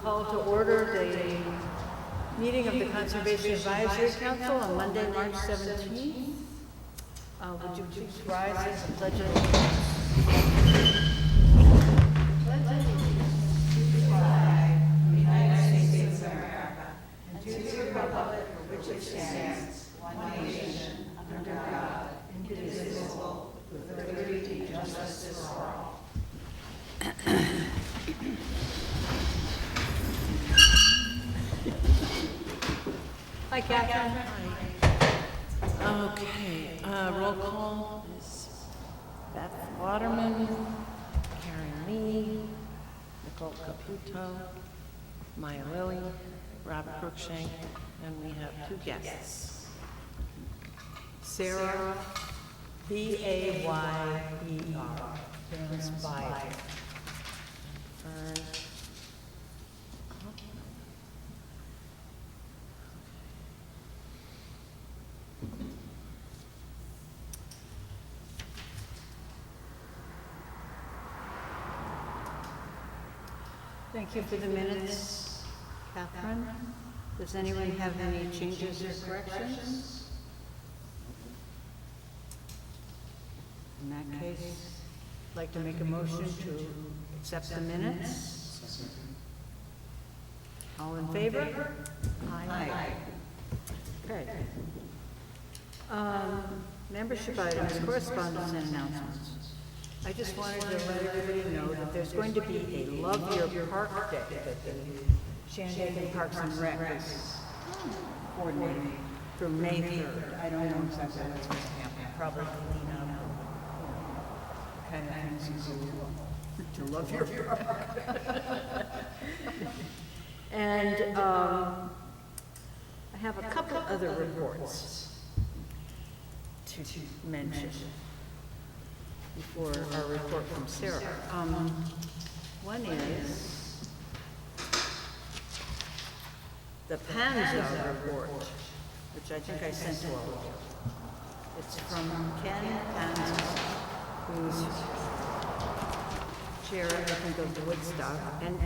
call to order the meeting of the Conservation Advisory Council on Monday, March 17th. Would you please rise as the pledge of allegiance? Pledge allegiance to the flag of the United States of America and to the republic for which it stands, one nation, under God, indivisible, with liberty and justice for all. Hi, Catherine. Okay, roll call is Beth Waterman, Karen Lee, Nicole Caputo, Maya Lilly, Robert Brookshank, and we have two guests. Sarah, B-A-Y-E-R. Sarah's Byer. Fern. Thank you for the minutes, Catherine. Does anyone have any changes or corrections? In that case, I'd like to make a motion to accept the minutes. All in favor? Aye. Okay. Membership items, correspondence and announcements. I just wanted to let everybody know that there's going to be a Love Your Park Day that the Shandaken Parks and Rec is coordinating for May 3rd. I don't know exactly what's going to happen. Probably clean up, kind of things you do to love your park. And I have a couple other reports to mention before our report from Sarah. One is the Panza report, which I think I sent to all of you. It's from Ken Panza, who's chair, I think, of the Woodstock. And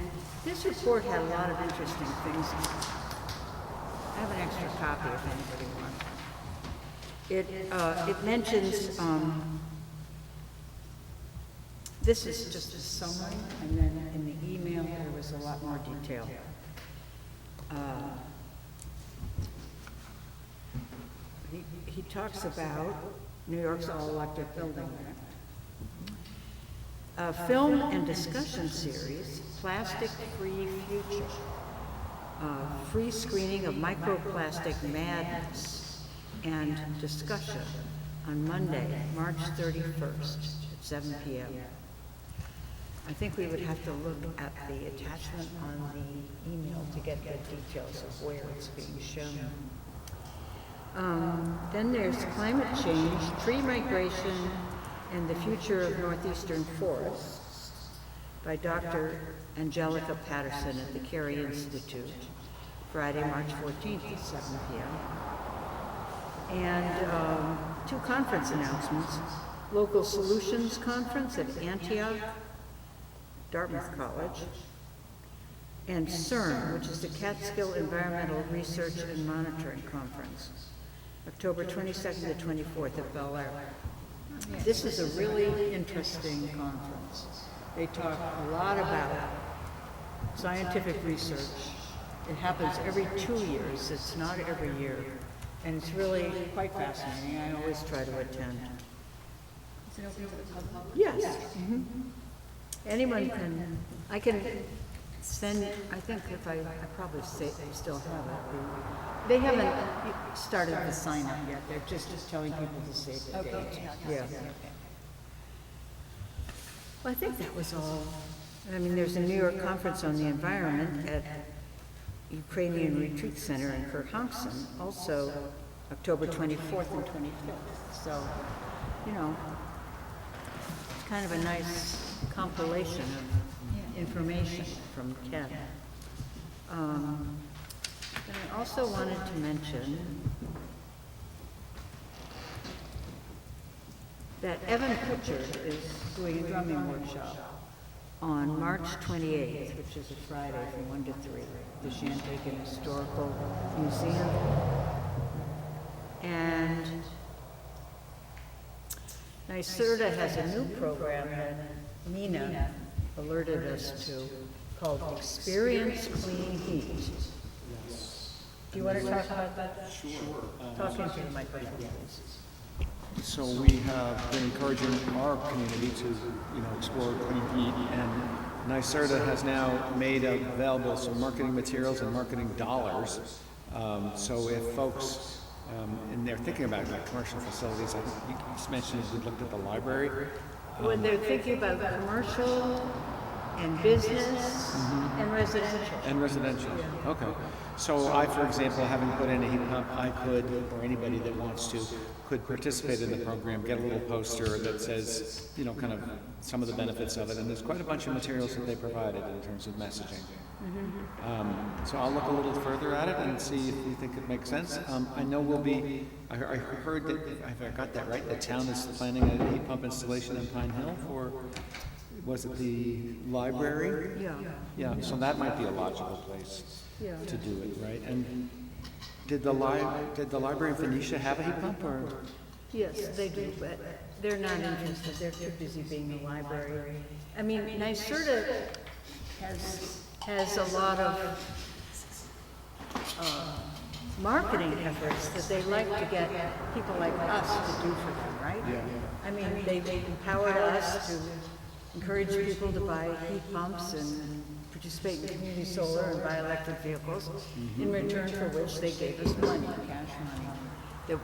this report had a lot of interesting things. I have an extra copy if anybody wants. It mentions, this is just a summary, and then in the email there was a lot more detail. He talks about New York's all-electric building act, a film and discussion series, Plastic-Free Future, free screening of Microplastic Madness and discussion on Monday, March 31st at 7 p.m. I think we would have to look at the attachment on the email to get the details of where it's being shown. Then there's climate change, tree migration, and the future of northeastern forests by Dr. Angelica Patterson at the Carey Institute, Friday, March 14th at 7 p.m. And two conference announcements. Local Solutions Conference at Antioch, Dartmouth College, and CERN, which is the Catskill Environmental Research and Monitoring Conference, October 22nd to 24th at Bel Air. This is a really interesting conference. They talk a lot about scientific research. It happens every 2 years. It's not every year. And it's really quite fascinating. I always try to attend. Is it open to the public? Yes. Mm-hmm. Anyone can, I can send, I think if I probably still have it. They haven't started the sign up yet. They're just telling people to save the date. Yeah. Well, I think that was all. I mean, there's a New York conference on the environment at Ukrainian Retreat Center in Kurhampton, also October 24th and 25th. So, you know, it's kind of a nice compilation of information from Ken. And I also wanted to mention that Evan Pritchard is doing a drumming workshop on March 28th, which is a Friday from 1 to 3, the Shandaken Historical Museum. And NYSERDA has a new program that Nina alerted us to called Experience Clean Heat. Do you want to talk about that? Sure. Talk into the microphone, please. So we have been encouraging our community to, explore clean heat, and NYSERDA has now made available some marketing materials and marketing dollars. So if folks, and they're thinking about like commercial facilities, I think you just mentioned we looked at the library. When they're thinking about commercial and business and residential. And residential, okay. So I, for example, having put in a heat pump, I could, or anybody that wants to, could participate in the program, get a little poster that says, kind of some of the benefits of it, and there's quite a bunch of materials that they provided in terms of messaging. So I'll look a little further at it and see if you think it makes sense. I know I heard that, if I got that right, the town is planning a heat pump installation in Pine Hill for, was it the library? Yeah. Yeah, so that might be a logical place Yeah. to do it, right? And did the library in Phoenicia have a heat pump, or? Yes, they do, but they're not interested. They're too busy being a library. I mean, NYSERDA has a lot of marketing efforts that they like to get people like us to do for them, right? Yeah. I mean, they empowered us to encourage people to buy heat pumps and participate in community solar and buy electric vehicles, in return for which they gave us money, cash money. That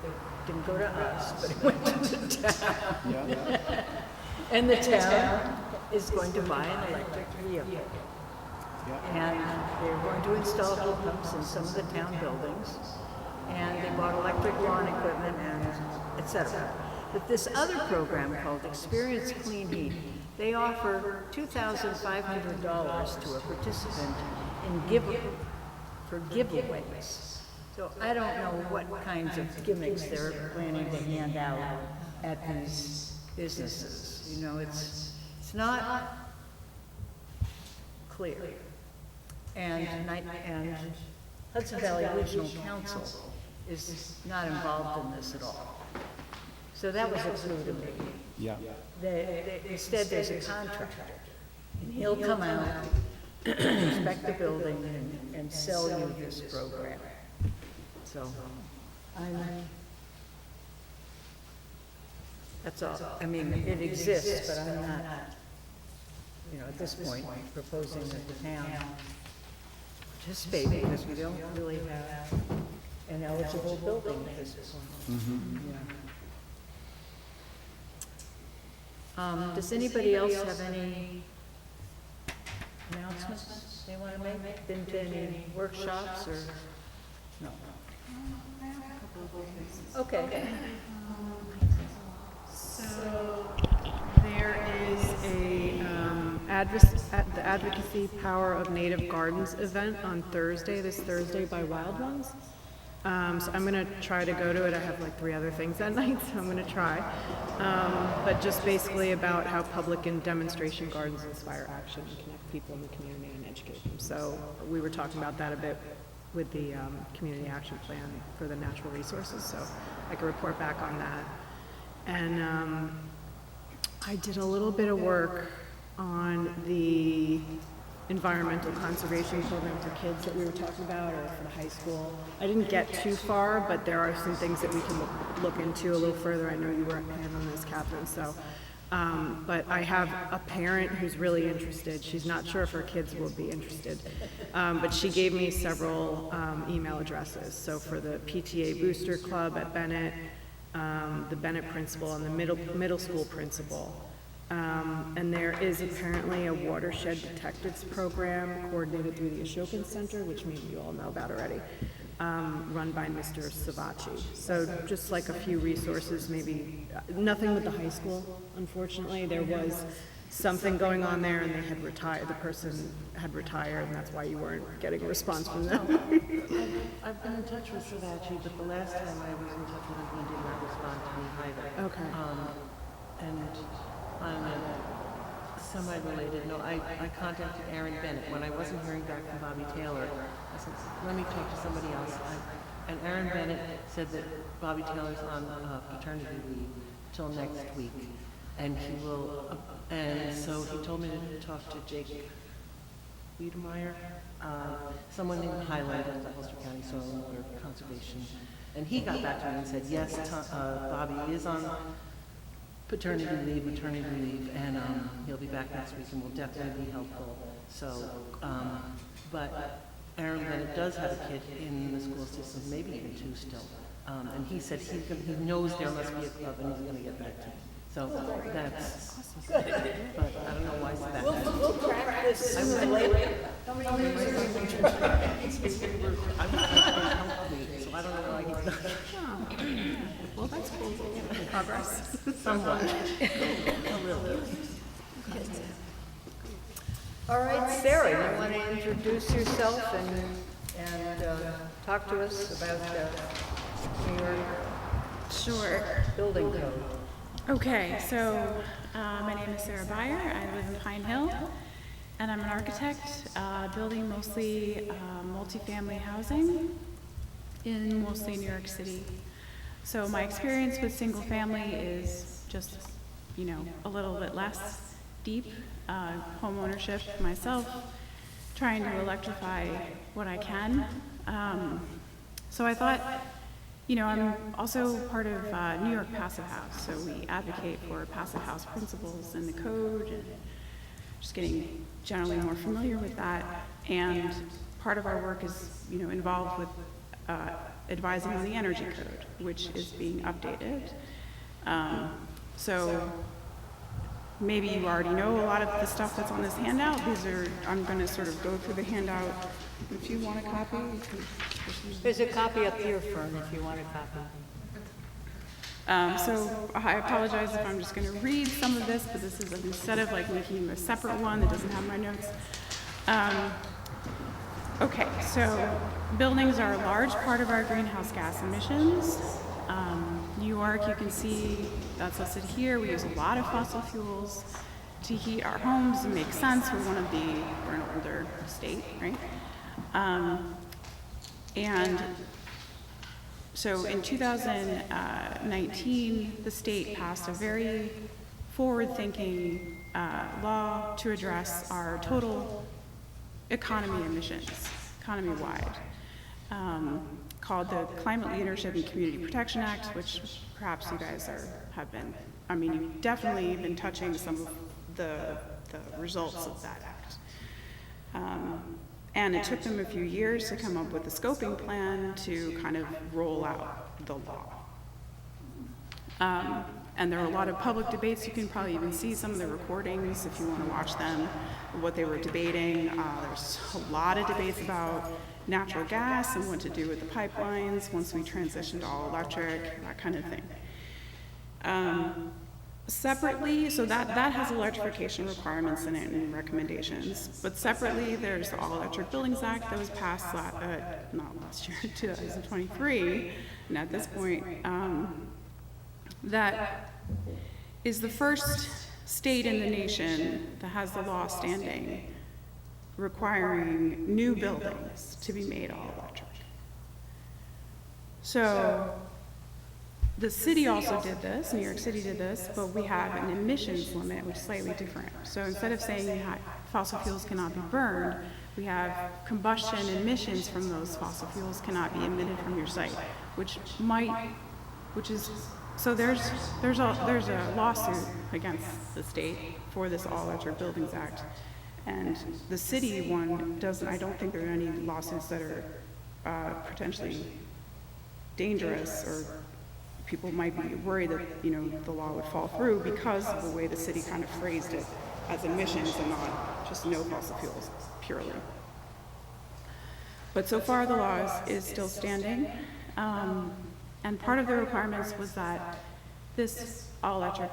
didn't go to us, but it went to the town. Yeah. And the town is going to buy an electric vehicle. And they're going to install heat pumps in some of the town buildings. And they bought electric lawn equipment and et cetera. But this other program called Experience Clean Heat, they offer $2,500 to a participant for giveaways. So I don't know what kinds of gimmicks they're planning to hand out at these businesses. It's not clear. And Hudson Valley Regional Council is not involved in this at all. So that was a clue to me. Yeah. Instead, there's a contractor, and he'll come out, inspect the building, and sell you this program. So, that's all. I mean, it exists, but I'm not, at this point, proposing that the town participate, because we don't really have an eligible building at this point. Does anybody else have any announcements they want to make? Been to any workshops or? No. Okay. So there is the Advocacy Power of Native Gardens event on Thursday, this Thursday by Wild Ones. So I'm going to try to go to it. I have like 3 other things that night, so I'm going to try. But just basically about how public and demonstration gardens inspire action and connect people in the community and educate them. So we were talking about that a bit with the community action plan for the natural resources, so I can report back on that. And I did a little bit of work on the environmental conservation program for kids that we were talking about, or for the high school. I didn't get too far, but there are some things that we can look into a little further. I know you were handling this, Catherine, so. But I have a parent who's really interested. She's not sure if her kids will be interested, but she gave me several email addresses. So for the PTA Booster Club at Bennett, the Bennett principal and the middle school principal. And there is apparently a watershed detectives program coordinated through the Ashokan Center, which maybe you all know about already, run by Mr. Savachi. So just like a few resources, maybe nothing with the high school, unfortunately. There was something going on there and they had retired, the person had retired, and that's why you weren't getting a response from them. I've been in touch with Savachi, but the last time I was in touch with him, he did not respond to me either. Okay. And on Semi-related, no, I contacted Aaron Bennett. When I wasn't hearing back from Bobby Taylor, I said, let me talk to somebody else. And Aaron Bennett said that Bobby Taylor's on paternity leave till next week. And he will, and so he told me to talk to Jake Wiedemeyer, someone in Highland of the Ulster County Soil and Water Conservation. And he got back to me and said, yes, Bobby is on maternity leave, and he'll be back next week and will definitely be helpful. So, but Aaron Bennett does have a kid in the school system, maybe even 2 still. And he said he knows there must be a club and he's going to get back to me. So that's good. But I don't know why it's that. We'll crack this sooner or later. I'm not going to help me, so I don't know why he's not. Well, that's cool. Progress. Somewhat. A little bit. All right, Sarah, you want to introduce yourself and talk to us about New York Sure. building code? Okay, so my name is Sarah Beyer. I live in Pine Hill, and I'm an architect, building mostly multifamily housing in mostly New York City. So my experience with single family is just, a little bit less deep. Home ownership myself, trying to electrify what I can. So I thought, I'm also part of New York Passive House, so we advocate for passive house principles in the code, and just getting generally more familiar with that. And part of our work is, involved with advising on the energy code, which is being updated. So maybe you already know a lot of the stuff that's on this handout. I'm going to sort of go through the handout. If you want a copy, you can. There's a copy up here, Fern, if you want a copy. So I apologize if I'm just going to read some of this, but this is instead of like making a separate one that doesn't have my notes. Okay, so buildings are a large part of our greenhouse gas emissions. New York, you can see that's listed here. We use a lot of fossil fuels to heat our homes. It makes sense. We're an older state, right? And so in 2019, the state passed a very forward-thinking law to address our total economy emissions, economy-wide, called the Climate Leadership and Community Protection Act, which perhaps you guys you've definitely been touching some of the results of that act. And it took them a few years to come up with a scoping plan to kind of roll out the law. And there are a lot of public debates. You can probably even see some of the recordings if you want to watch them, what they were debating. There's a lot of debates about natural gas and what to do with the pipelines once we transition to all electric, that kind of thing. Separately, so that has electrification requirements in it and recommendations, but separately there's the All Electric Buildings Act that was passed not last year, 2023, and at this point, that is the first state in the nation that has the law standing requiring new buildings to be made all electric. So the city also did this, New York City did this, but we have an emissions limit, which is slightly different. So instead of saying fossil fuels cannot be burned, we have combustion emissions from those fossil fuels cannot be emitted from your site, so there's a lawsuit against the state for this All Electric Buildings Act. And the city one I don't think there are any lawsuits that are potentially dangerous, or people might be worried that, the law would fall through because of the way the city kind of phrased it as emissions and not just no fossil fuels purely. But so far the law is still standing. And part of the requirements was that this all-electric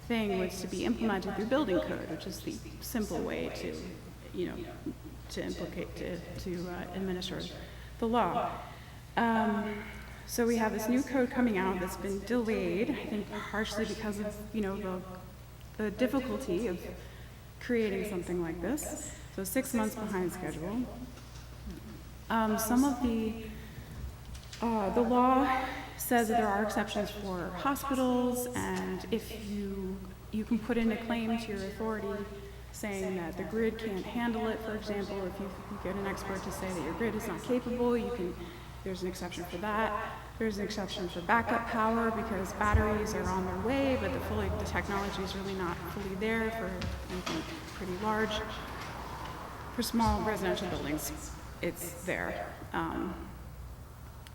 thing was to be implemented through building code, which is the simple way to administer the law. So we have this new code coming out that's been delayed, I think partially because of, the difficulty of creating something like this. So 6 months behind schedule. Some of the law says that there are exceptions for hospitals, and if you can put in a claim to your authority saying that the grid can't handle it. For example, if you get an expert to say that your grid is not capable, there's an exception for that. There's an exception for backup power because batteries are on their way, but the technology is really not fully there for anything pretty large. For small residential buildings, it's there.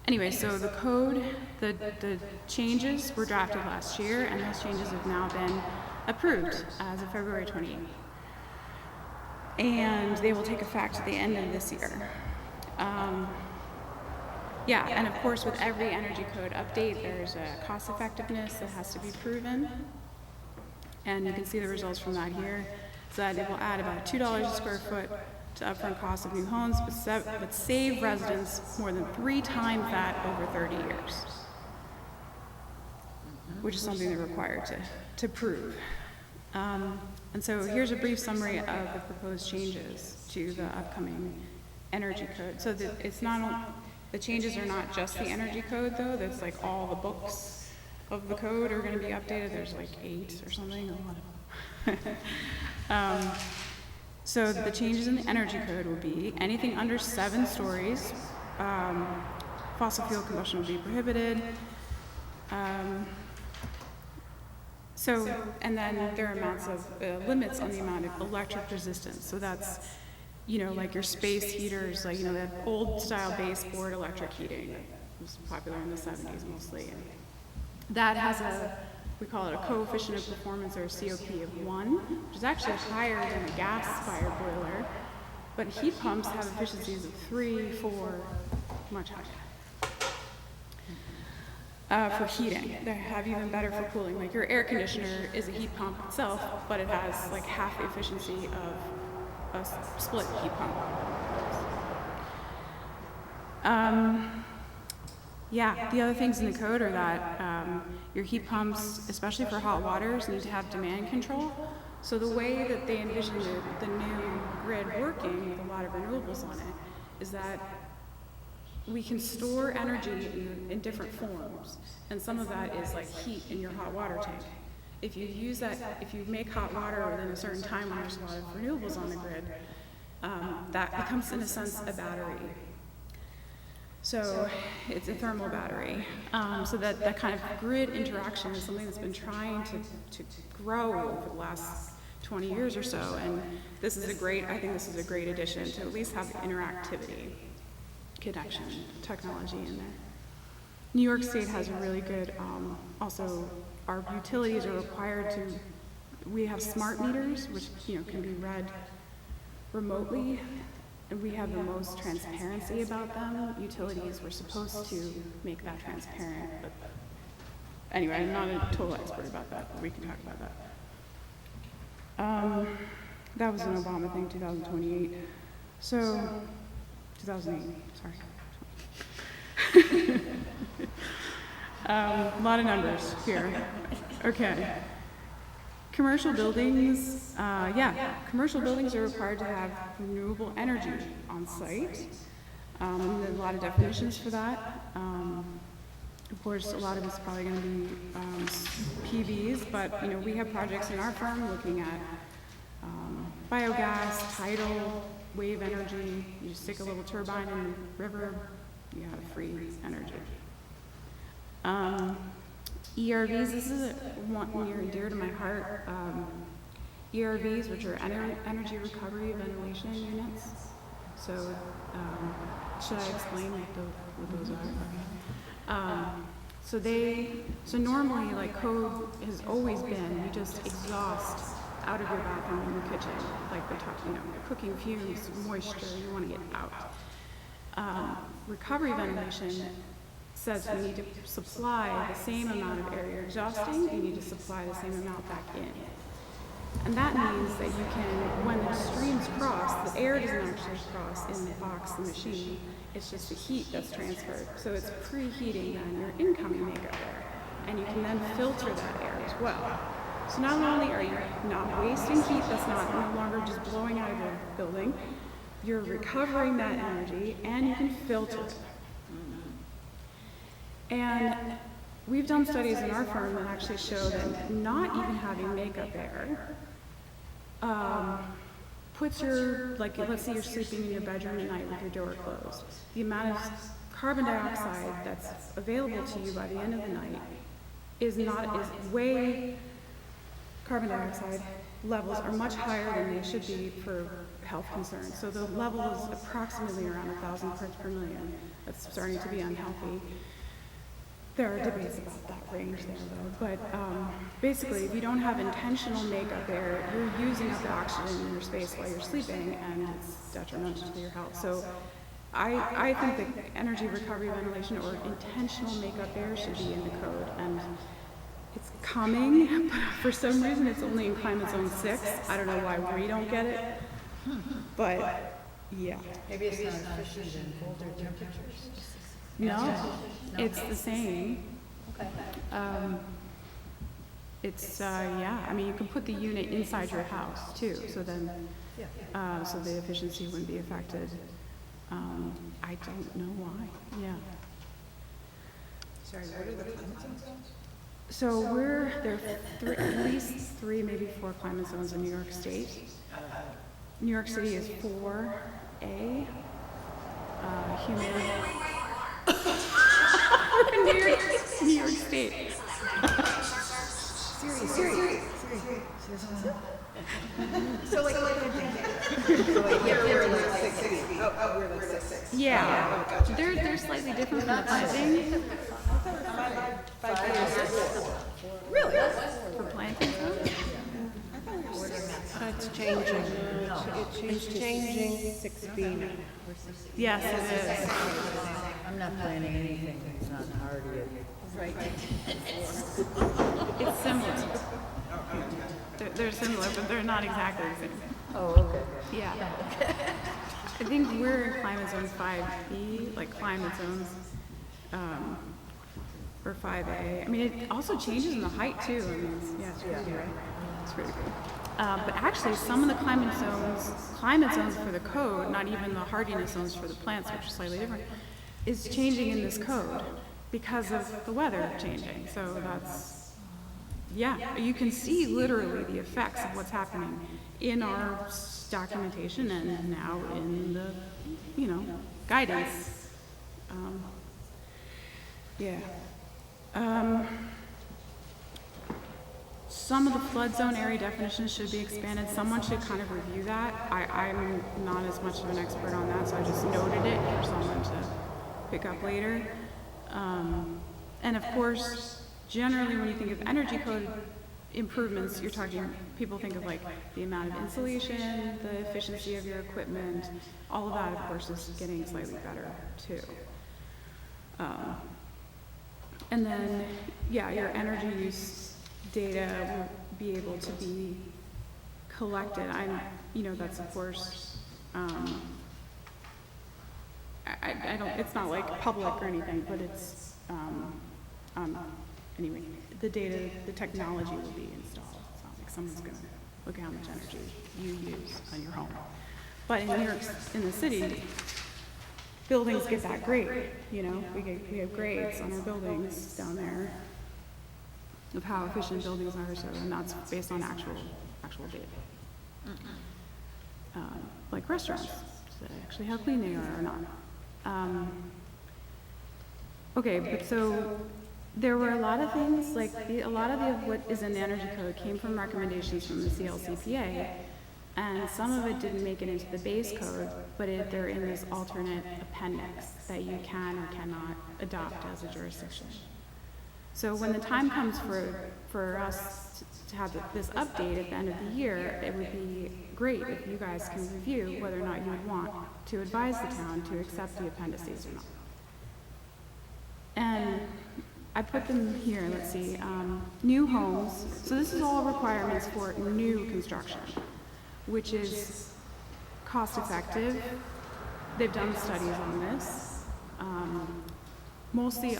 Anyway, so the code, the changes were drafted last year, and those changes have now been approved as of February 28th. And they will take effect at the end of this year. And of course, with every energy code update, there's a cost effectiveness that has to be proven. And you can see the results from that here. So that it will add about $2 a square foot to upfront cost of new homes, but save residents more than 3 times that over 30 years, which is something they're required to prove. And so here's a brief summary of the proposed changes to the upcoming energy code. So that the changes are not just the energy code though, that's like all the books of the code are gonna be updated. There's like 8 or something, a lot of So the changes in the energy code will be anything under 7 stories, fossil fuel combustion will be prohibited. And then there are amounts of limits on the amount of electric resistance. So that's, like your space heaters, like, that old style baseboard electric heating that was popular in the 70s mostly. And that has we call it a coefficient of performance, or a COP of 1, which is actually higher than a gas-fired boiler, but heat pumps have efficiencies of 3, 4, much higher. For heating, they have even better for cooling. Like your air conditioner is a heat pump itself, but it has like half the efficiency of a split heat pump. The other things in the code are that your heat pumps, especially for hot waters, need to have demand control. So the way that they envision the new grid working with a lot of renewables on it is that we can store energy in different forms, and some of that is like heat in your hot water tank. If you make hot water within a certain time when there's a lot of renewables on the grid, that becomes in a sense a battery. So it's a thermal battery. So that kind of grid interaction is something that's been trying to grow over the last 20 years or so, and I think this is a great addition to at least have the interactivity connection technology in there. New York State has a really good, also our utilities are required we have smart meters, which can be read remotely, and we have the most transparency about them. Utilities were supposed to make that transparent, but anyway, I'm not a total expert about that, but we can talk about that. That was an Obama thing, 2028. So, 2008, sorry. A lot of numbers here. Okay. Commercial buildings, commercial buildings are required to have renewable energy on site. There's a lot of definitions for that. Of course, a lot of it's probably going to be PVs, but we have projects in our firm looking at biogas, tidal, wave energy. You just stick a little turbine in the river, you have free energy. ERVs, this is one near and dear to my heart. ERVs, which are energy recovery ventilation units. So, should I explain what those are? So normally, like code has always been, you just exhaust out of your bathroom and your kitchen, like the cooking fumes, moisture, you want to get out. Recovery ventilation says we need to supply the same amount of air you're exhausting, you need to supply the same amount back in. And that means that you can, when the streams cross, the air doesn't actually cross in the box, the machine, it's just the heat that's transferred. So it's preheating then your incoming makeup air, and you can then filter that air as well. So not only are you not wasting heat that's not no longer just blowing out of the building, you're recovering that energy and you can filter it. And we've done studies in our firm that actually show that not even having makeup air puts your, like, let's say you're sleeping in your bedroom at night with your door closed. The amount of carbon dioxide that's available to you by the end of the night is way, carbon dioxide levels are much higher than they should be for health concerns. So the level is approximately around 1,000 parts per million. That's starting to be unhealthy. There are debates about that range there though, but basically if you don't have intentional makeup air, you're using up the oxygen in your space while you're sleeping and it's detrimental to your health. So I think that energy recovery ventilation or intentional makeup air should be in the code, and it's coming, but for some reason it's only in climate zone 6. I don't know why we don't get it, but yeah. Maybe it's not efficient in colder temperatures. No, it's the same. Okay. It's, yeah, I mean, you can put the unit inside your house too, so then, so the efficiency wouldn't be affected. I don't know why, yeah. Sorry, what are the climate zones? So there are at least 3, maybe 4 climate zones in New York State. New York City is 4A, humid. New York State. Siri. So like we're like 6 feet. Oh, we're like 6. Yeah, they're slightly different from the planting. Really? For planting zones? It's changing. It's changing. 6 feet. Yes, it is. I'm not planning anything that's not hard yet. Right. It's similar. They're similar, but they're not exactly the same. Oh, okay. Yeah. I think we're in climate zone 5E, like climate zones, or 5A. I mean, it also changes in the height too. I mean, it's crazy, right? It's pretty cool. But actually, some of the climate zones for the code, not even the hardiness zones for the plants, which are slightly different, is changing in this code because of the weather changing. So that's, yeah, you can see literally the effects of what's happening in our documentation and now in the, guidance. Yeah. Some of the flood zone area definitions should be expanded. Someone should kind of review that. I'm not as much of an expert on that, so I just noted it for someone to pick up later. And of course, generally when you think of energy code improvements, people think of like the amount of insulation, the efficiency of your equipment, all of that of course is getting slightly better too. And then, yeah, your energy use data will be able to be collected. That's of course, I don't, it's not like public or anything, but it's, anyway, the data, the technology will be installed. It's not like someone's gonna look at how much energy you use on your home. But in New York, in the city, buildings get that grade, we have grades on our buildings down there of how efficient buildings are, so, and that's based on actual data. Like restaurants, so actually how clean they are or not. Okay, but so there were a lot of things, like a lot of what is in the energy code came from recommendations from the CLCPA, and some of it didn't make it into the base code, but they're in this alternate appendix that you can or cannot adopt as a jurisdiction. So when the time comes for us to have this update at the end of the year, it would be great if you guys can review whether or not you would want to advise the town to accept the appendices or not. And I put them here, let's see, new homes. So this is all requirements for new construction, which is cost effective. They've done studies on this. Mostly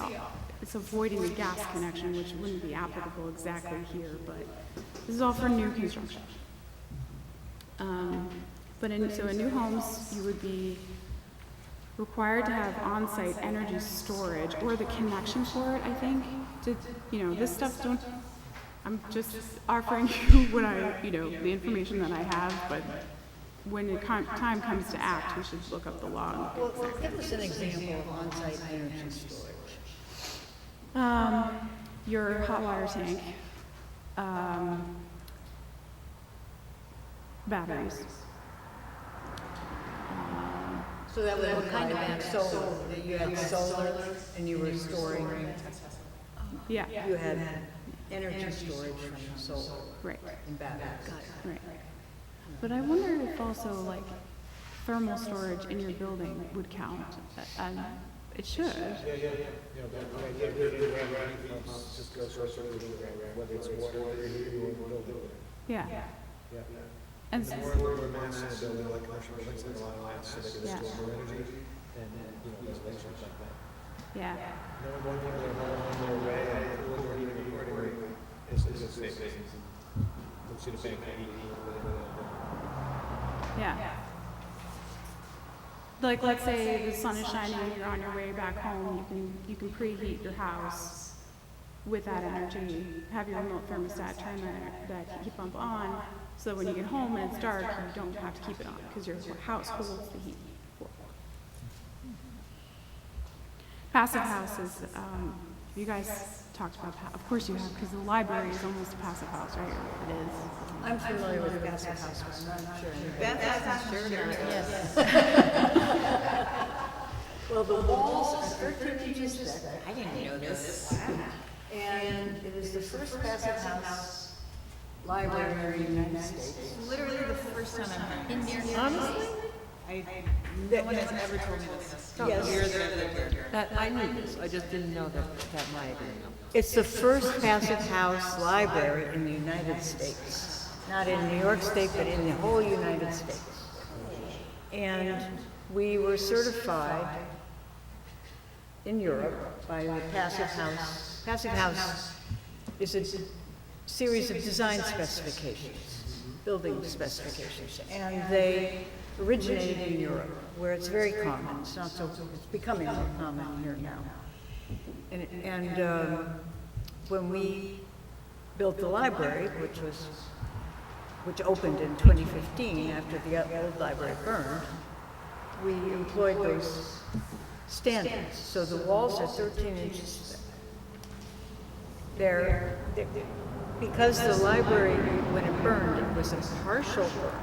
it's avoiding the gas connection, which wouldn't be applicable exactly here, but This is all for new construction. So in new homes, you would be required to have on-site energy storage or the connection for it, I think. This stuff I'm just offering you what the information that I have, but when the time comes to act, we should look up the law. Well, give us an example of on-site energy storage. Your hot water tank, batteries. So that was what kind of had solar, that you had solar and you were storing, Yeah, you had energy storage from solar right, and batteries. Got it. right. But I wonder if also like thermal storage in your building would count. It should. Just go whether it's water or building. Yeah. And More mass in a building, like commercial buildings, have a lot of mass, so they can Yeah. store more energy, and, reservations like that. yeah, No one thing they're on their way, and we're even recording, is a safe business. Let's see the bank, yeah. Like, let's say the sun is shining and you're on your way back home, you can preheat your house with that energy. Have your remote thermostat turn that heat pump on, so that when you get home and it's dark, you don't have to keep it on because your house holds the heat. Passive houses. You guys talked about. Of course you have, because the library is almost a passive house, right? It is. I'm familiar with passive house, but I'm not sure. Beth hasn't sure now. Well, the walls are 13 inches thick, I didn't know this. and it is the first passive house library in the United States. Literally the first time I'm hearing. Honestly? No one has ever told me this. Yes. The year that I've lived here. That, I knew this, I just didn't know that might have been. It's the first passive house library in the United States. Not in New York State, but in the whole United States. And we were certified in Europe by the Passive House. Passive House is a series of design specifications, building specifications, and they originated in Europe, where it's very common. It's not so. It's becoming more common here now. And when we built the library, which opened in 2015 after the old library burned, we employed those standards. So the walls are 13 inches thick. Because the library, when it burned, it was a partial burn,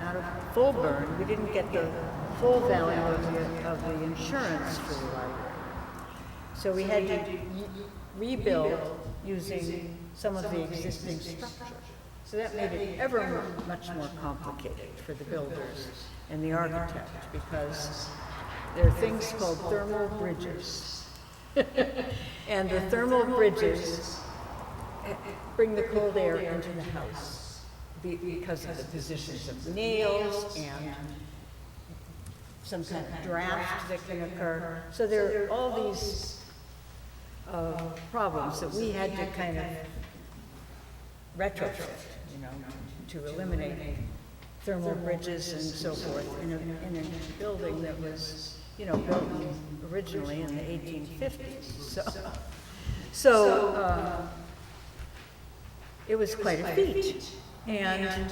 not a full burn. We didn't get the full value of the insurance for the library. So we had to rebuild using some of the existing structure. So that made it ever much more complicated for the builders and the architect, because there are things called thermal bridges. And the thermal bridges bring the cold air into the house because of the positions of nails and some kind of draft that can occur. So there are all these problems that we had to kind of retrofit, to eliminate thermal bridges and so forth in a building that was, built originally in the 1850s. So it was quite a feat. And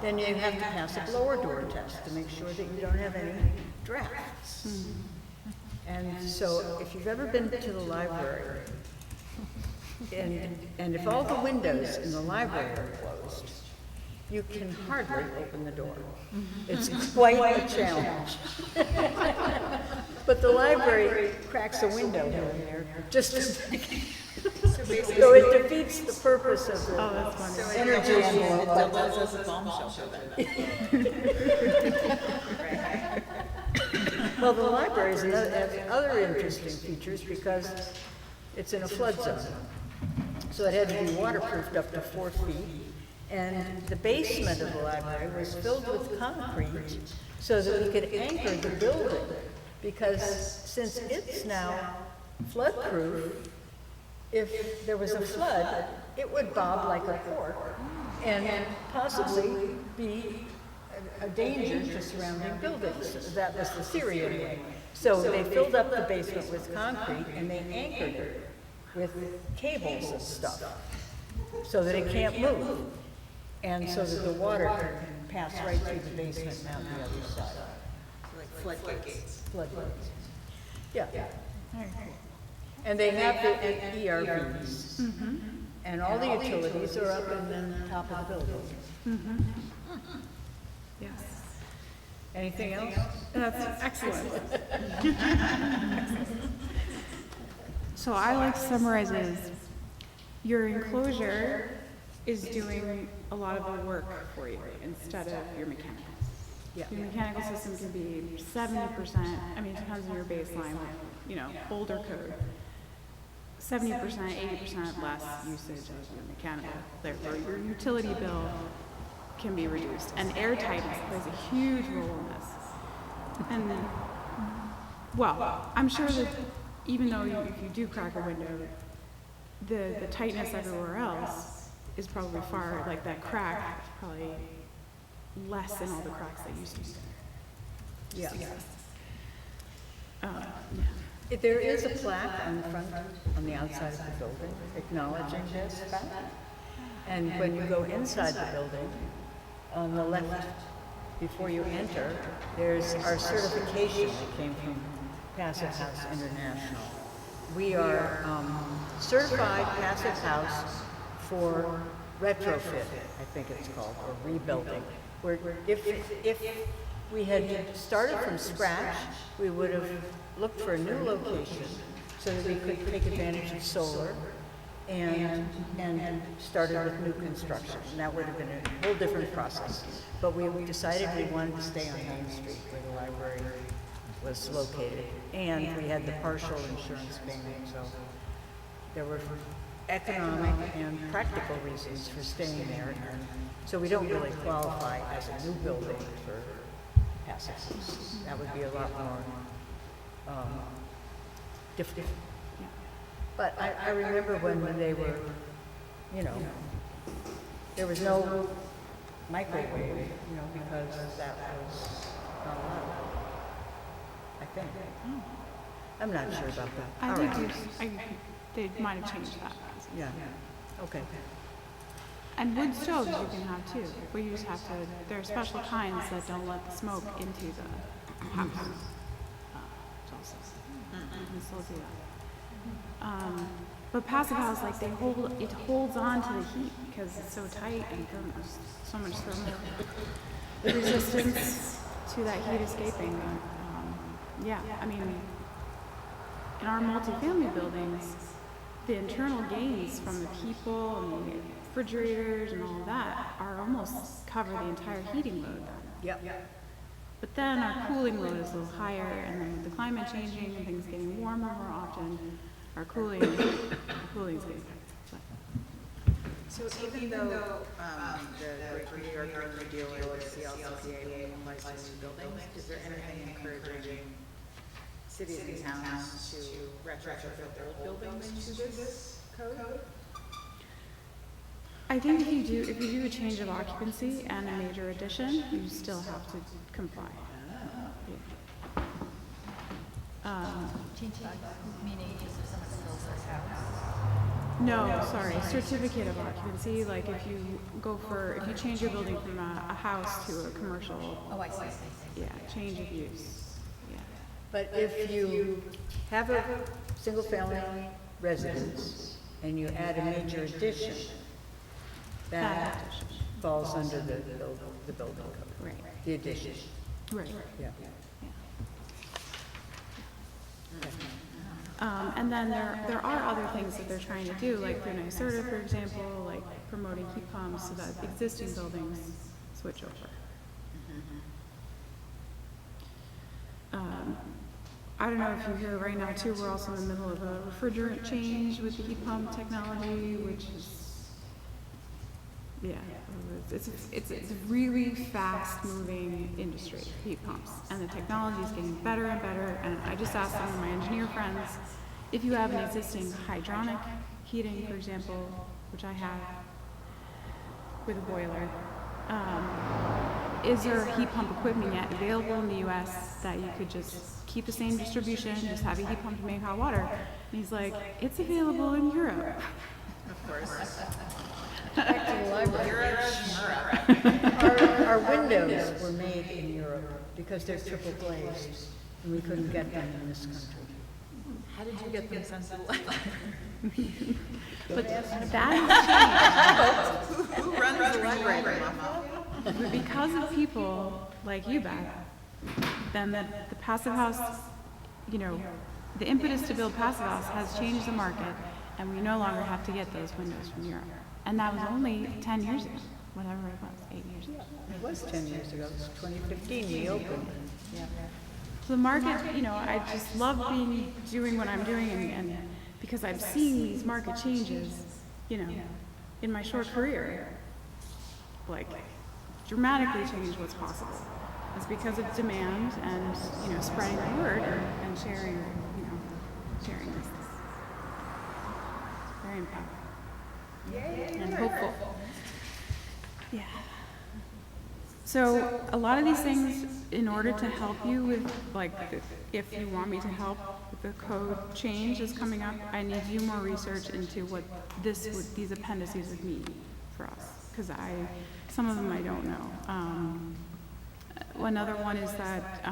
then you have to pass a blower door test to make sure that you don't have any drafts. And so if you've ever been to the library, and if all the windows in the library are closed, you can hardly open the door. It's quite a challenge. But the library cracks a window here and there, just so it defeats the purpose of the energy envelope. As a bomb shelter then. Well, the library has other interesting features because it's in a flood zone. So it had to be waterproofed up to 4 feet. And the basement of the library was filled with concrete so that we could anchor the building. Because since it's now flood-proof, if there was a flood, it would bob like a cork and possibly be a danger to surrounding buildings. That was the theory anyway. So they filled up the basement with concrete and they anchored it with cables and stuff so that it can't move. And so that the water can pass right through the basement and out the other side. Like floodgates. Floodlights. Yeah. And they have the ERVs. And all the utilities are up in the top of the building. Yes. Anything else? That's excellent. So I like to summarize it as your enclosure is doing a lot of the work for you instead of your mechanical. Yeah. Your mechanical system can be 70%, I mean, it depends on your baseline, you know, older code. 70%, 80% less usage of your mechanical. Therefore, your utility bill can be reduced. And air tightness plays a huge role in this. And, well, I'm sure that even though if you do crack a window, the tightness everywhere else is probably far, like that crack is probably less than all the cracks that used to be there. Yeah. Yeah. There is a plaque on the front, on the outside of the building, acknowledging this fact. And when you go inside the building, on the left, before you enter, there's our certification that came from Passive House International. We are certified Passive House for retrofit, I think it's called, or rebuilding. Where if we had started from scratch, we would have looked for a new location so that we could take advantage of solar and started with new construction. And that would have been a whole different process. But we decided we wanted to stay on Main Street where the library was located. And we had the partial insurance payment, so there were economic and practical reasons for staying there. And so we don't really qualify as a new building for passive use. That would be a lot more difficult. But I remember when they were, you know, there was no microwave, you know, because that was not allowed, I think. I'm not sure about that. I All did right. they might have changed that. Yeah, okay. And wood stoves you can have too, but you just have to, there are special kinds that don't let the smoke into the house. You can still do that. But passive house, like it holds on to the heat because it's so tight and there's so much thermal resistance to that heat escaping. Yeah, I mean, in our multifamily buildings, the internal gains from the people and the refrigerators and all of that are almost cover the entire heating load then. Yep. But then our cooling load is a little higher, and then with the climate changing and things getting warmer more often, our cooling's getting better. So even though the Great New York New Deal or the CLCPA applies to new buildings, is there anything encouraging cities and towns to retrofit their old buildings to this code? I think if you do a change of occupancy and a major addition, you still have to comply. No, sorry, certificate of occupancy, like if you change your building from a house to a commercial. Oh, I see. Yeah, change of use, yeah. But if you have a single-family residence and you add a major addition, that falls under the building code. Right. The addition. Right. Yeah. And then there are other things that they're trying to do, like through NYSERDA, for example, like promoting heat pumps so that existing buildings switch over. I don't know if you hear right now too, we're also in the middle of a refrigerant change with the heat pump technology, which is, yeah, it's a really fast-moving industry, heat pumps, and the technology is getting better and better. And I just asked some of my engineer friends, if you have an existing hydronic heating, for example, which I have with a boiler. Is there heat pump equipment yet available in the US that you could just keep the same distribution, just have a heat pump to make hot water? And he's like, it's available in Europe. Of course. Back to the library. Europe, Schmurrup. Our windows were made in Europe because they're triple glazed, and we couldn't get them in this country. How did you get them sent to the library? But that Who runs the library? but because of people like you, Beth, then the Passive House, you know, the impetus to build Passive House has changed the market, and we no longer have to get those windows from Europe. And that was only 10 years ago, whatever it was, 8 years ago. It was 10 years ago, it was 2015 we opened. Yeah. So the market, you know, I just love doing what I'm doing, and because I'm seeing these market changes, you know, in my short career, like dramatically change what's possible. It's because of demand and, you know, spreading the word and sharing, you know, sharing this. Very empowering. And hopeful. Yeah. So a lot of these things, in order to help you with, like, if you want me to help with the code change is coming up, I need to do more research into what these appendices would mean for us, because some of them I don't know. Another one is that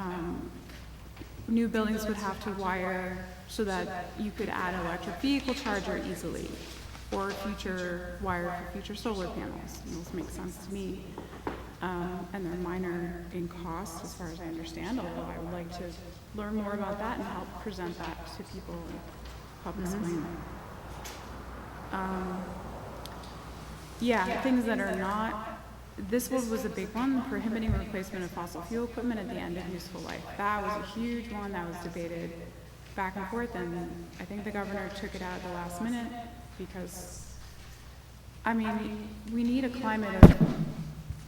new buildings would have to wire so that you could add an electric vehicle charger easily, or wire for future solar panels. And those make sense to me. And they're minor in cost, as far as I understand, although I would like to learn more about that and help present that to people and help explain that. Yeah, things that are not, this one was a big one, prohibiting replacement of fossil fuel equipment at the end of useful life. That was a huge one that was debated back and forth, and I think the governor took it out at the last minute because, I mean, we need a climate of,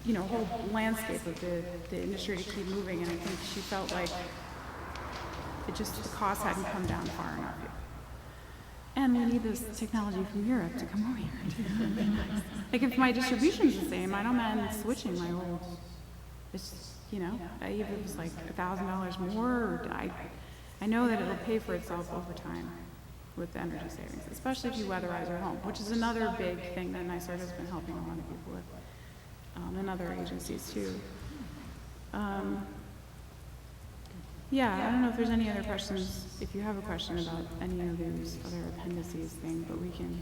you know, whole landscape of the industry to keep moving, and I think she felt like the cost hadn't come down far enough yet. And we need this technology from Europe to come over here too. Like, if my distribution's the same, I don't mind switching my old, it's, you know, if it was like $1,000 more, or I know that it'll pay for itself over time with the energy savings, especially if you weatherize your home, which is another big thing that NYSERD has been helping a lot of people with, and other agencies too. Yeah, I don't know if there's any other questions, if you have a question about any of these other appendices thing, but we can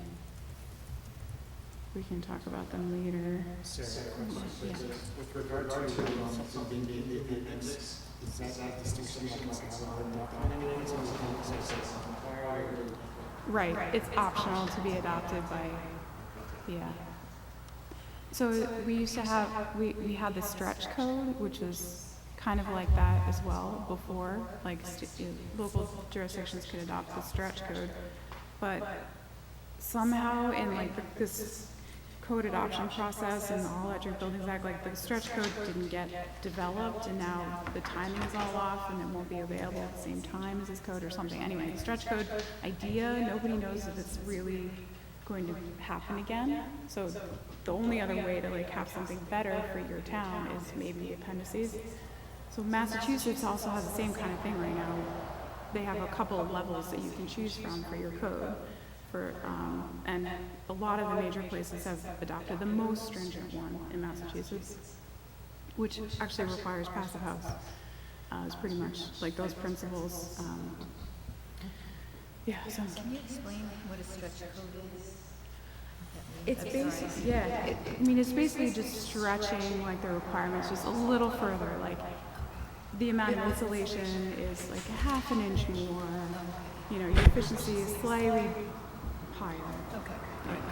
talk about them later. Sarah, Yeah. with regard to something being in the appendix, is that a distinction like it's Right, it's optional to be adopted by, yeah. So we used to have, we had the stretch code, which was kind of like that as well before, like local jurisdictions could adopt the stretch code, but somehow in like this code adoption process and the All Electric Buildings Act, like the stretch code didn't get developed, and now the timing is all off and it won't be available at the same time as this code or something. Anyway, the stretch code idea, nobody knows if it's really going to happen again. So the only other way to like have something better for your town is maybe appendices. So Massachusetts also has the same kind of thing right now. They have a couple of levels that you can choose from for your code. And a lot of the major places have adopted the most stringent one in Massachusetts, which actually requires Passive House. It's pretty much like those principles. Yeah. So Can you explain what a stretch code is? it's basically, yeah. I mean, it's basically just stretching like the requirements just a little further. Like the amount of insulation is like a ½ an inch more. You know, your efficiency is slightly higher.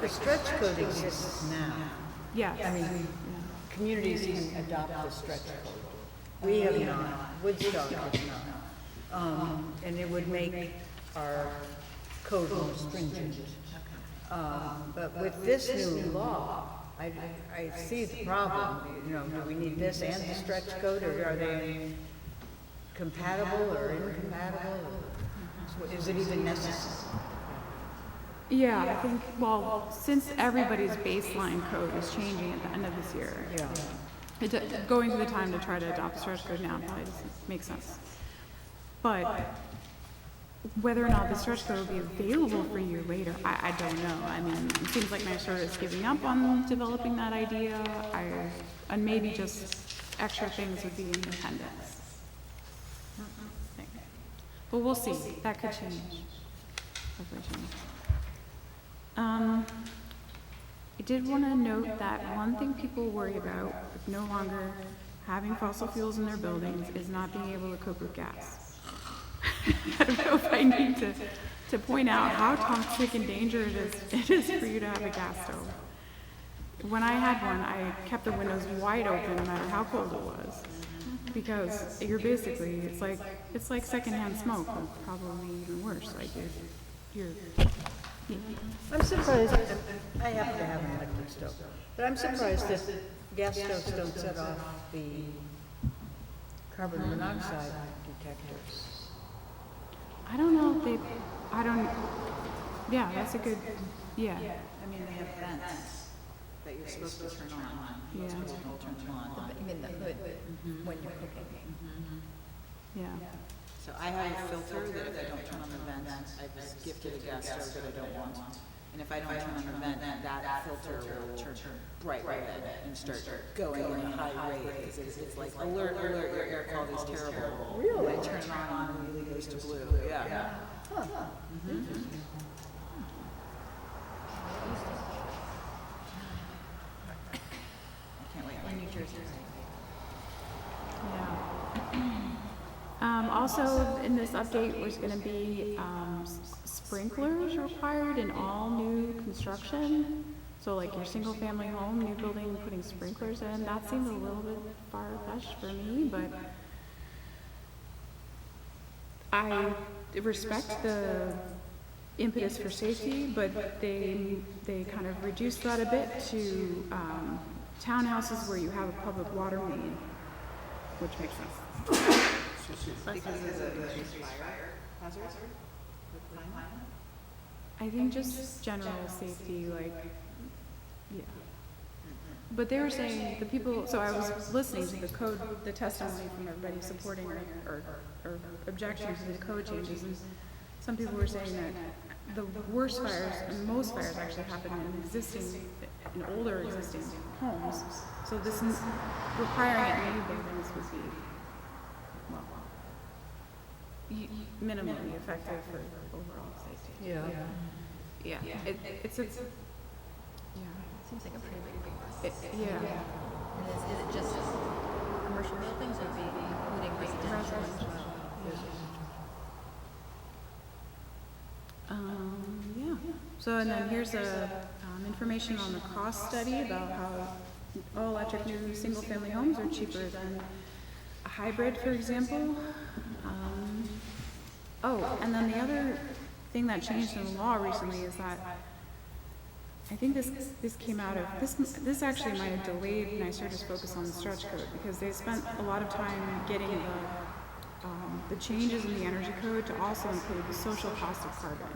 The stretch code exists now. Yeah. I mean, communities can adopt the stretch code. We have not, Woodstock has not. And it would make our code more stringent. But with this new law, I see the problem. You know, do we need this and the stretch code, or are they compatible or incompatible? Is it even necessary? Yeah, I think, well, since everybody's baseline code is changing at the end of this year, going through the time to try to adopt the stretch code now probably doesn't make sense. But whether or not the stretch code will be available for you later, I don't know. I mean, it seems like NYSERDA is giving up on developing that idea, and maybe just extra things would be independence. But we'll see. That could change. Hopefully change. I did want to note that one thing people worry about with no longer having fossil fuels in their buildings is not being able to cook with gas. I don't know if I need to point out how toxic and dangerous it is for you to have a gas stove. When I had one, I kept the windows wide open no matter how cold it was, because you're basically, it's like secondhand smoke, or probably even worse. Like you're I'm surprised, I happen to have an electric stove, but I'm surprised that gas stoves don't set off the carbon monoxide detectors. I don't know if they, yeah, that's a good, yeah, I mean, they have vents that you're supposed to turn on. yeah, Most people don't turn them on. In the hood when you're cooking. yeah. So I have a filter that if I don't turn on the vent, I just gifted a gas stove that I don't want. And if I don't turn on the vent, that filter will turn bright red and start going at a high rate, because it's like, alert, your air quality is terrible. Really? I turn it on and it immediately goes to blue, yeah. I can't wait. In New Jersey. Also, in this update, there's going to be sprinklers required in all new construction. So like your single family home, new building, putting sprinklers in, that seems a little bit far-fetched for me, but I respect the impetus for safety, but they kind of reduced that a bit to townhouses where you have a public water main, which makes sense. Because of the increased fire hazard? I think just general safety, like, yeah. But they were saying, the people, so I was listening to the code, the testimony from everybody supporting or objecting to the code changes, and some people were saying that the worst fires, and most fires actually happen in older existing homes. So this requiring it in new buildings would be, well, minimally effective for overall safety. Yeah. Yeah, it's a, yeah, Seems like a pretty big request. yeah. And is it just commercial buildings or be including residential as well? Yeah. So, and then here's information on the cost study about how all electric new single-family homes are cheaper than a hybrid, for example. And then the other thing that changed in the law recently is that I think this came out of this actually might have delayed NYSERDA's focus on the stretch code, because they spent a lot of time getting the changes in the energy code to also include the social cost of carbon.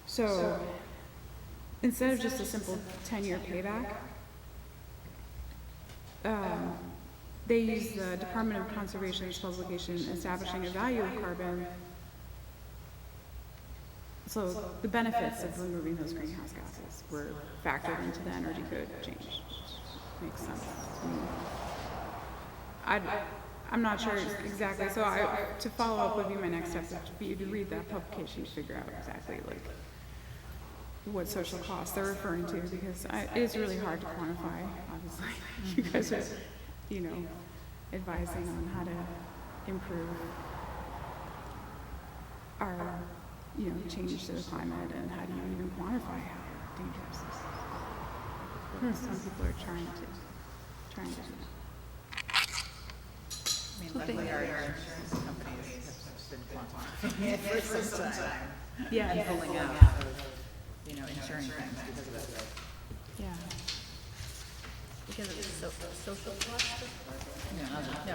So instead of just a simple 10-year payback, they use the Department of Conservation's publication establishing a value of carbon. So the benefits of removing those greenhouse gases were factored into the energy code change, which makes sense to me. I'm not sure exactly, so to follow up would be my next step, would be to read that publication to figure out exactly like what social costs they're referring to, because it is really hard to quantify, obviously. You guys are, advising on how to improve our, change to the climate, and how do you even quantify how dangerous this is. Some people are trying to do that. I mean, luckily our insurance companies have been quantifying it for some time. Yeah. And pulling out of, insuring things because of it. Yeah. Because of the social cost of carbon? No,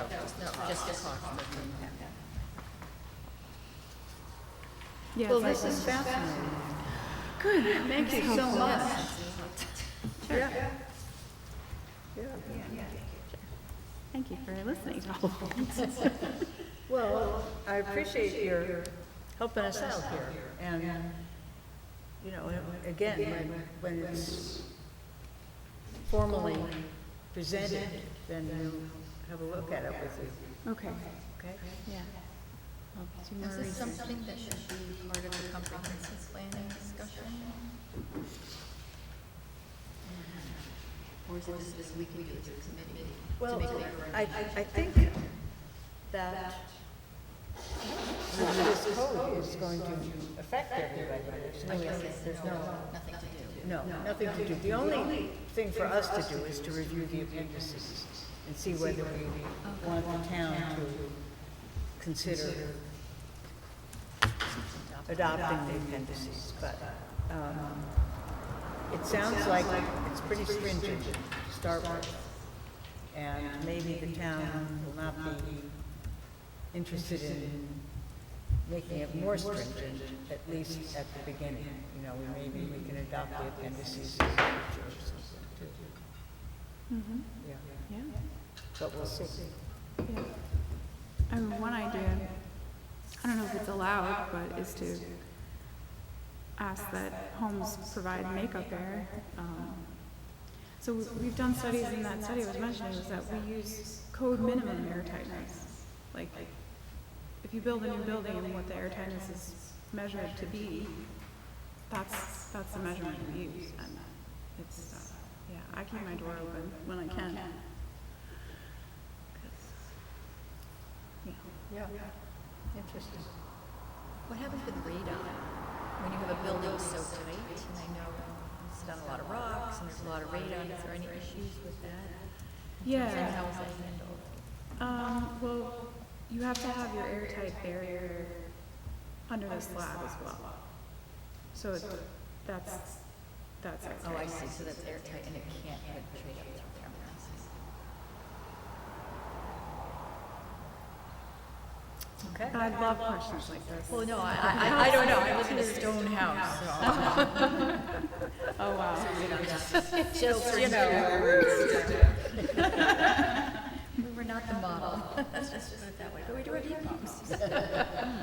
just the cost of the impact. Yes, Well, I this is can. fascinating. Good. Thank you so much. Yeah. Thank you for listening to all of it. Well, I appreciate your helping us out here. And, you know, again, when it's formally presented, then you have a look at it with you, Okay, okay? yeah. I'll do more Is this research. something that should be part of the comprehensive planning discussion? Or is it just this we can do as a committee? Well, to make it I think that this code is going to affect everybody. There's nothing to do? no, nothing to do. The only thing for us to do is to review the appendices and see whether we want the town to consider adopting the appendices. But it sounds like it's pretty stringent to start with. And maybe the town will not be interested in making it more stringent, at least at the beginning. You know, maybe we can adopt the appendices in the future or something too. Mhm. Yeah, Yeah, but we'll see. yeah. I mean, one idea, I don't know if it's allowed, but is to ask that homes provide makeup air. So we've done studies, and that study I was mentioning was that we use code minimum air tightness. Like, if you build a new building and what the air tightness is measured to be, that's the measurement we use. And it's, yeah, I keep my door open when I can. 'Cause, yeah. Yeah, interesting. What happens with radon? When you have a building so tight, and I know it's on a lot of rocks, and there's a lot of radon, is there any issues with that? And Yeah. how is that handled? Well, you have to have your airtight barrier under the slab as well. So that's okay. Oh, I see, so that's airtight, and it can't penetrate up through there. I see. Okay. I love questions like this. Well, no, I don't know, I live in a stone house, so. Oh, wow. Just, you know. We're not the model. Let's just put it that way, but we do have heat pumps.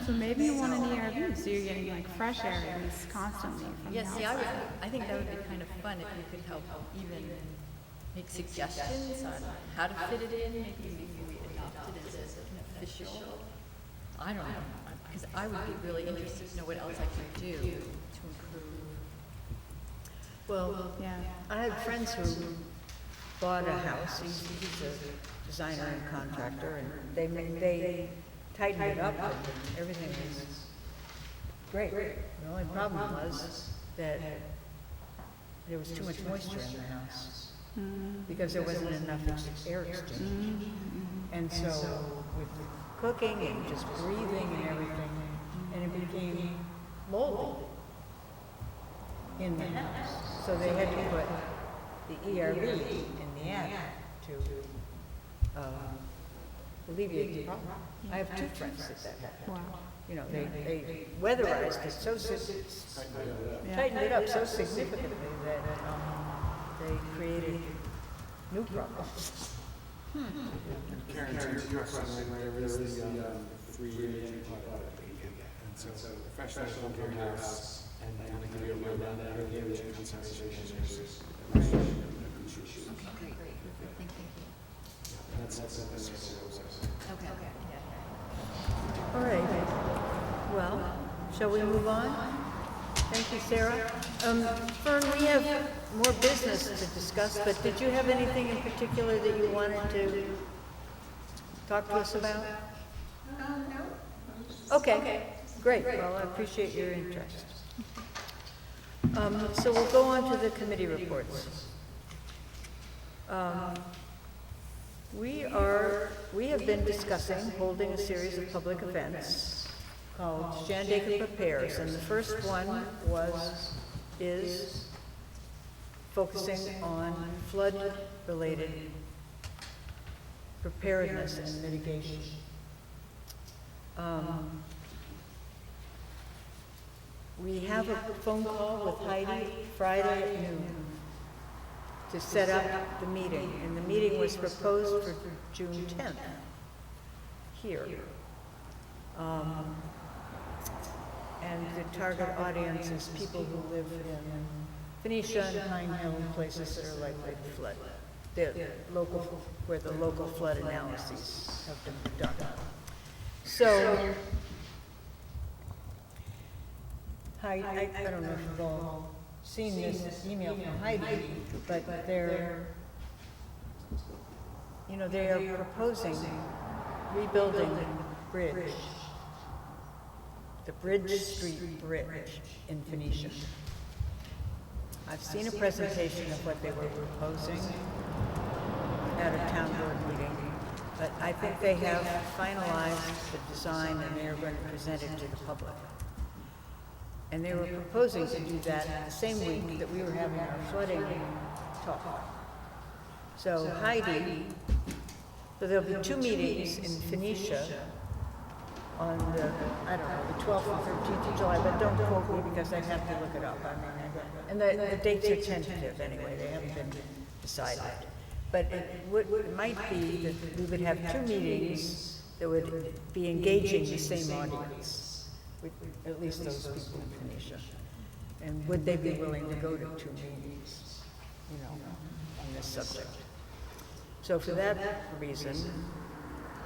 So maybe you want an ERV, so you're getting like fresh air at least constantly from the Yeah, see, outside. I think that would be kind of fun if you could help even make suggestions on how to fit it in, maybe we adopt it as an official. I don't know, because I would be really interested to know what else I can do to improve. Well, Yeah. I had friends who bought a house. He's a designer and contractor, and they tightened it up, and everything was great. The only problem was that there was too much moisture in the house because there wasn't enough air exchange. And so with cooking and just breathing and everything, and it became moldy in the house. So they had to put the ERV in the attic to alleviate the problem. I have two friends that happened. Wow. You know, they weatherized it so, tightened it up so significantly that they created new problems. Karen, to your question, there is the 3-year pilot that you can get. And so professional home care house and kind of give you a rundown of the energy conservation measures. Okay, great, thank you. That's Okay. All right. Well, shall we move on? Thank you, Sarah. Fern, we have more business to discuss, but did you have anything in particular that you wanted to talk to us about? No. Okay, great. Well, I appreciate your interest. So we'll go on to the committee reports. We have been discussing holding a series of public events called Shandaken Prepares, and the first one is focusing on flood-related preparedness and mitigation. We have a phone call with Heidi Friday at noon to set up the meeting, and the meeting was proposed for June 10th here. And the target audience is people who live in Phoenicia and Pine Hill, places that are likely to flood. The local, where the local flood analyses have been done. So, I don't know if you've all seen this email from Heidi, but they're, you know, they are proposing rebuilding the bridge, the Bridge Street Bridge in Phoenicia. I've seen a presentation of what they were proposing at a town board meeting, but I think they have finalized the design and they are going to present it to the public. And they were proposing to do that the same week that we were having our flooding talk. So Heidi, so there'll be 2 meetings in Phoenicia on the, I don't know, the 12th and 13th of July, but don't quote me because I'd have to look it up. And the dates are tentative anyway, they haven't been decided. But it might be that we would have 2 meetings that would be engaging the same audience, with at least those people in Phoenicia. And would they be willing to go to 2 meetings, you know, on this subject? So for that reason,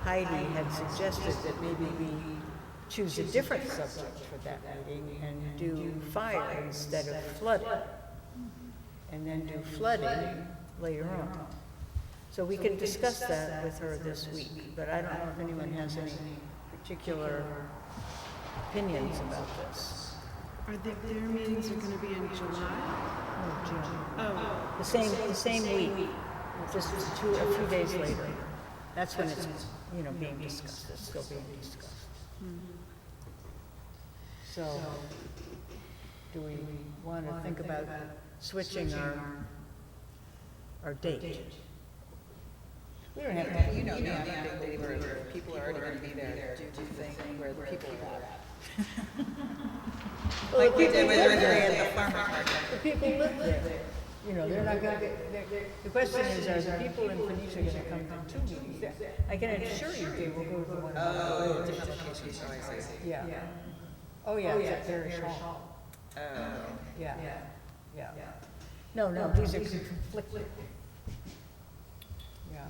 Heidi had suggested that maybe we choose a different subject for that meeting and do fire instead of flooding, and then do flooding later on. So we can discuss that with her this week, but I don't know if anyone has any particular opinions about this. Are their meetings are gonna be in July? Oh, June. Oh, The same week, just a few days later. That's when it's, you know, being discussed, it's still being discussed. So, do we want to think about switching our date? We don't have to. You know me, I'm a big believer of people are already gonna be there, do the thing where the people are at. Like we did with the farmer's market. The people live there. You know, they're not gonna get, the question is, are the people in Phoenicia gonna come to 2 meetings? I can assure you they will go to the one. Oh, different locations, oh, I see. Yeah. Oh, yeah, it's at Parish Hall. Oh. Yeah, yeah. No, these are conflicting. Yeah.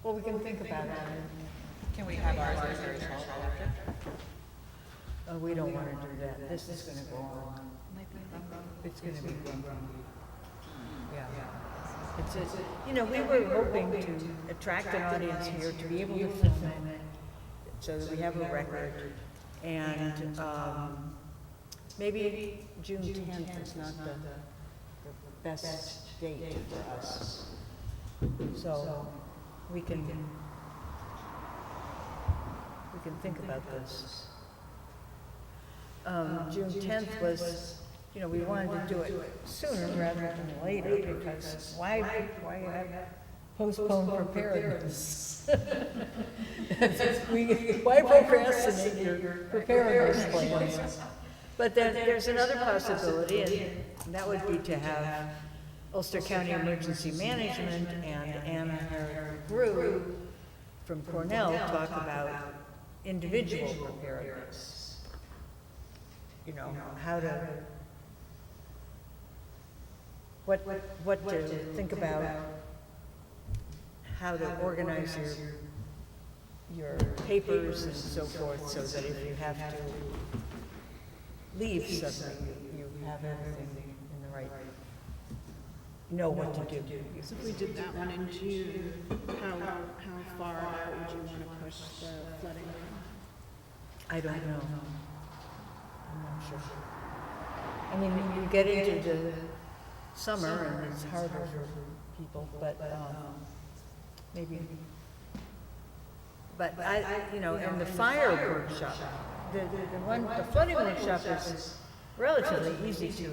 Well, we can think about it. Can we have ours at Parish Hall after? Oh, we don't want to do that. This is gonna go on. It's gonna be grumpy. Yeah. It's, you know, we were hoping to attract an audience here, to be able to film it, so that we have a record. And, maybe June 10th is not the best date for us. So, we can think about this. June 10th was, you know, we wanted to do it sooner rather than later, because why have postpone preparedness? Why procrastinate your preparedness plans? But then there's another possibility, and that would be to have Ulster County Emergency Management and Anna Grew from Cornell talk about individual preparedness. You know, how to, what to think about, how to organize your papers and so forth, so that if you have to leave suddenly, you have everything in the right, know what to do. so if we did that one in June, how far out would you want to push the flooding? I don't know. I'm not sure. I mean, you get into the summer and it's harder for people, but, maybe. But you know, and the fire workshop, the flooding workshop is relatively easy to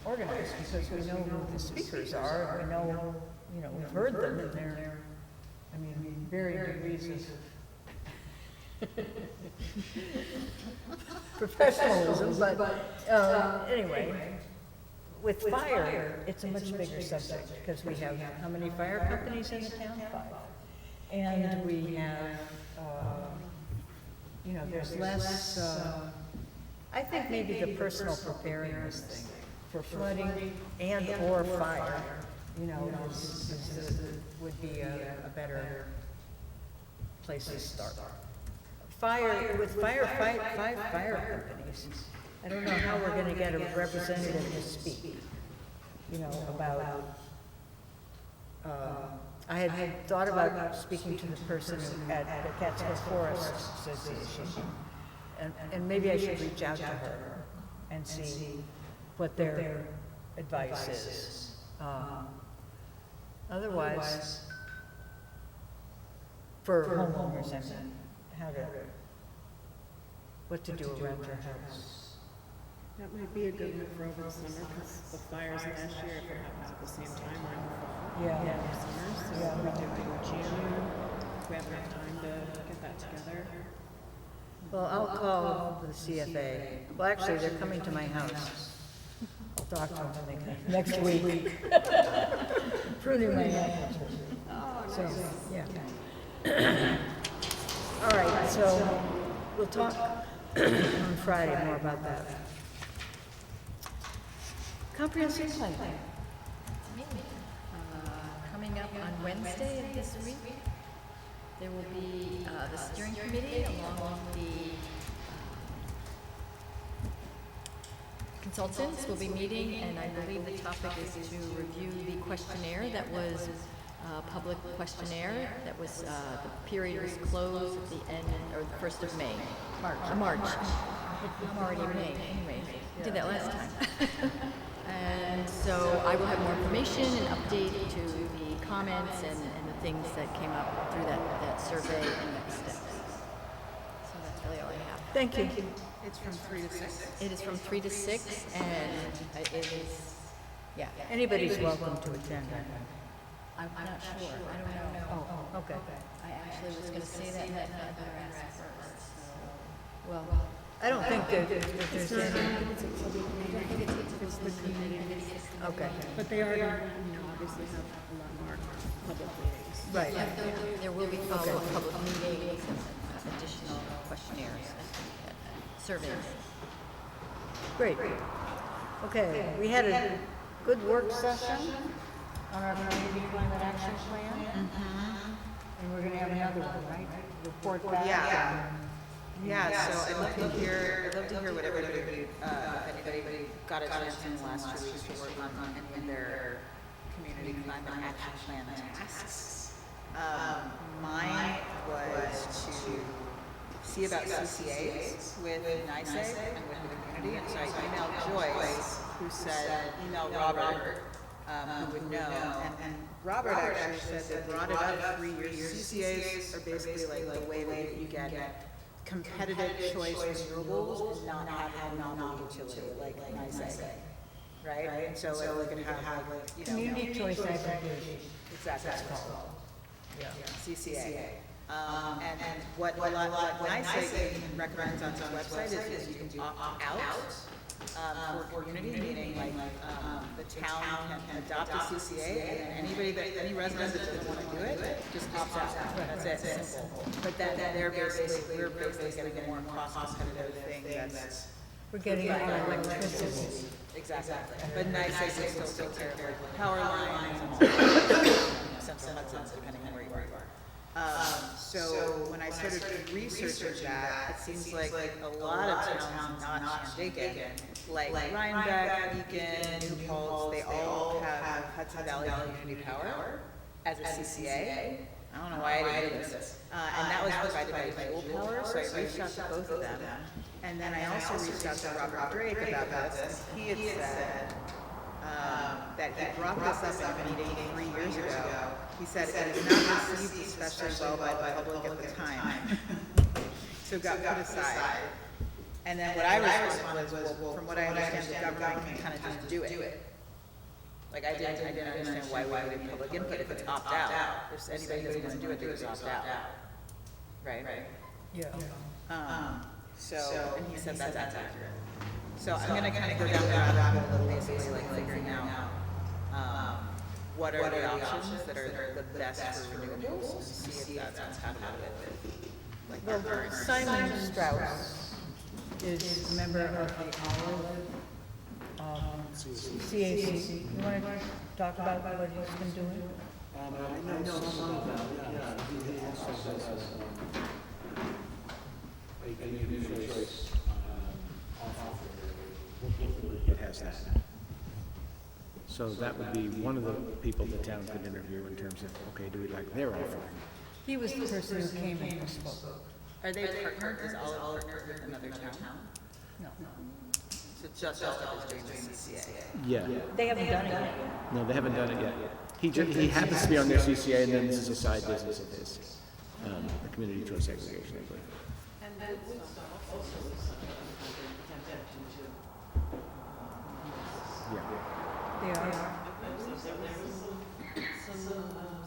organize because we know who the speakers are, and we know, you know, we've heard them and they're, I mean, varying degrees of professionalism, but anyway, with fire, it's a much bigger subject, because we have, how many fire companies in the town? 5. And we have, you know, there's less, I think maybe the personal preparedness thing for flooding and/or fire, you know, would be a better place to start. Fire, with five fire companies, I don't know how we're gonna get a representative to speak, you know, about, I had thought about speaking to the person at the Catskill Forest Association, and maybe I should reach out to her and see what their advice is. Otherwise, for homeowners, I mean, what to do around your house. That might be a good one for over the summer, because the fires last year, if it happens at the same time, or in the fall. Yeah. Over the summer, so we do it in June, if we have enough time to get that together. Well, I'll call the CFA. Well, actually, they're coming to my house. I'll talk to them when they come next week. Pruning my apples. So, yeah. All right, so we'll talk on Friday more about that. Comprehensive plan. Coming up on Wednesday of this week, there will be the steering committee along with the consultants will be meeting, and I believe the topic is to review the questionnaire that was public questionnaire that was, the period was closed at the end, or the 1st of May. March. I'm already in May, anyway, did that last time. And so I will have more information and update to the comments and the things that came up through that survey and next steps. So that's really all I have. Thank you. It's from 3 to 6. It is from 3 to 6, and it is, yeah. Anybody's welcome to attend. I'm not sure, I don't know. Oh, okay. I actually was gonna say that, and then I better ask first, so. Well, I don't think that there's any, okay, But they are, you know, obviously have a lot more public meetings. right. There will be follow-up public meetings and additional questionnaires and surveys. Great. Okay, we had a good work session on our community climate action plan. And we're gonna have another one, right? Report back. Yeah, so I'd love to hear what everybody, if anybody got a chance in the last 2 weeks to work on any of their community climate action plan tasks. Mine was to see about CCAs with NICEAG and with the community, and so I emailed Joyce, who said, email Robert, who would know, and Robert actually said they brought it up 3 years. CCAs are basically like the way that you get competitive choice renewables and not have a monopoly utility like NICEAG, right? And so like we could have like, you know. Community choice aggregation. Exactly, that's called. Yeah. CCA. And what NICEAG recommends on its website is you can opt out for community, meaning like the town can adopt a CCA, and any resident that doesn't want to do it just opts out. That's it, simple. But then we're basically getting a more cost-competitive thing that's. We're getting more electricity. Exactly. But NICEAG will still take care of like power lines and central Hudson's, depending on where you are. So when I started researching that, it seems like a lot of towns, not Shandaken, like Rhinebeck, Beacon, New Paltz, they all have Hudson Valley Community Power as a CCA. I don't know why I didn't know this. And that was provided by Fuel Power, so I reached out to both of them. And then I also reached out to Robert Drake about this, and he had said that he brought this up in a meeting 3 years ago. He said it was not received especially well by the public at the time, so it got put aside. And then what I responded was, well, from what I understand, the government can kind of just do it. Like I didn't understand why we would have public input if it's opt out. If anybody doesn't want to do it, they just opt out. Right? Yeah. So, and he said that's accurate. So I'm gonna kind of go down the rabbit hole of basically like figuring out, what are the options that are the best for renewables, and see if that's compatible with, like, our current. Simon Strauss is a member of the CAC. You want to talk about what he's been doing? I know some of that, yeah. He also has a community choice offer. It has that. So that would be one of the people the town could interview in terms of, okay, do we like their offering? He was the person who came and spoke. Are they partnered, is Olive partnered with another town? No, So just Olive is doing the CCA? Yeah. they haven't done it yet. No, they haven't done it yet. He happens to be on their CCA, and then this is a side business of his, the community choice aggregation, I believe. Yeah. They are. Some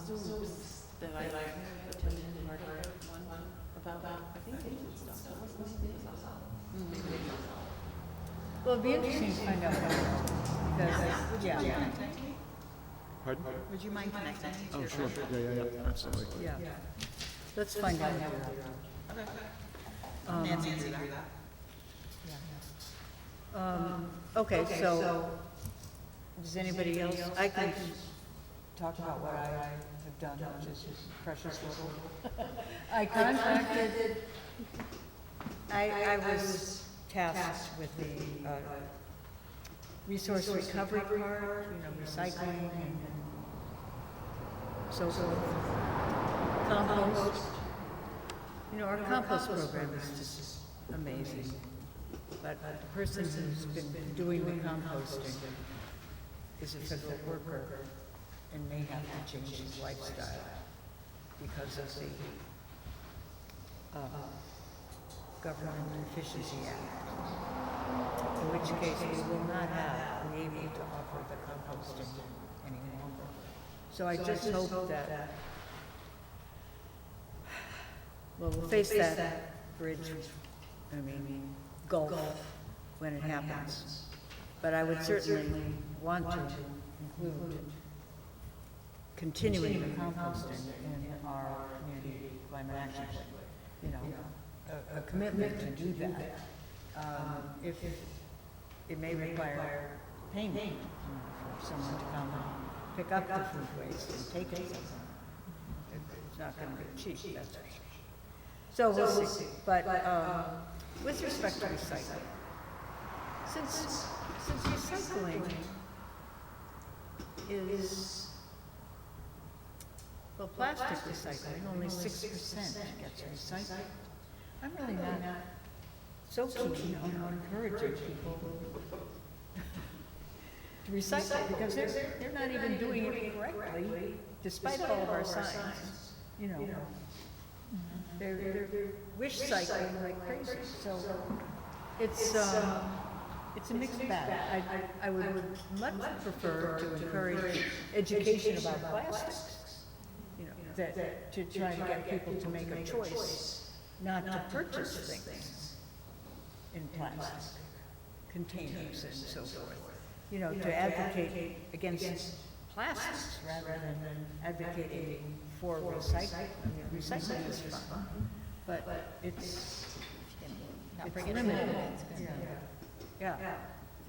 Zooms that I attended in Margaret, one about, I think they did stuff, that wasn't Well, it'd be interesting to find out because, yeah, Pardon? Would you mind connecting me to Oh, your sure. Yeah, absolutely. yeah. Let's find out. Nancy do that? Okay, so, does anybody else, I can talk about what I have done, which is precious little. I contacted, I was tasked with the resource recovery part, recycling and so forth. Compost. Our compost program is just amazing. But the person who's been doing the composting is a federal worker and may have to change his lifestyle because of the Government Efficiency Act. In which case we will not be able to offer the composting any longer. So I just hope that, well, we'll face that bridge, gulf when it happens. But I would certainly want to include continuing the composting in our community climate action plan. A commitment to do that. If it may require payment for someone to come and pick up the food waste and take it somewhere. It's not going to be cheap, that's for sure. So we'll see. But with respect to recycling, since recycling is, well, plastic recycling, only 6% gets recycled. I'm really not so keen on encouraging people to recycle because they're not even doing it correctly, despite all of our science. They're wish cycling like crazy. So it's a mixed bag. I would much prefer to encourage education about plastics, to try to get people to make a choice, not to purchase things in plastic containers and so forth. To advocate against plastics rather than advocating for recycling. Recycling is fun, but it's limited. Yeah.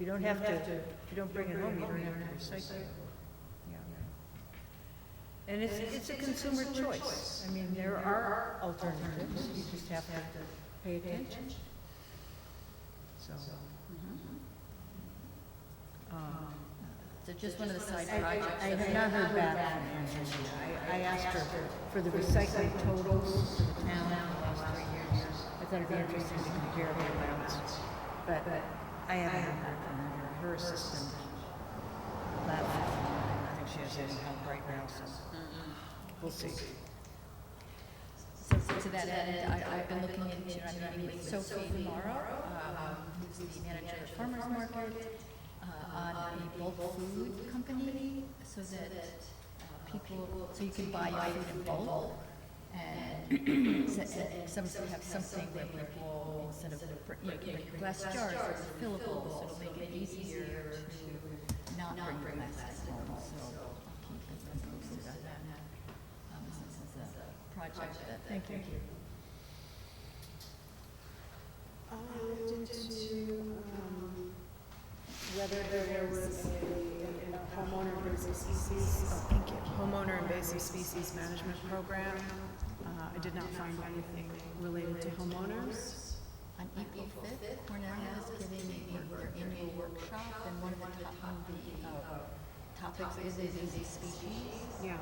If you don't bring it home, you don't have to recycle it. And it's a consumer choice. There are alternatives. You just have to pay attention. So. So just one of the side projects. I have not heard back from Angela. I asked her for the recycling totals for the town in the last 3 years. I thought it'd be interesting to compare the amounts, but I haven't heard back from her. Her assistant left. I think she has any help right now, so we'll see. So to that end, I've been looking into, I'm meeting with Sophie tomorrow, who's the manager of the farmer's market, on a bulk food company, so that so you can buy your food in bulk, And some have something where people, instead of, like glass jars, it's fillable, so it'll make it easier to not bring plastic home. So I'll keep it posted on that. This is a project that, thank you. I looked into whether there was a homeowner invasive species, homeowner invasive species management program. I did not find anything related to homeowners. On April 5th, Cornell is giving their annual workshop, and one of the topics is invasive species. Yeah.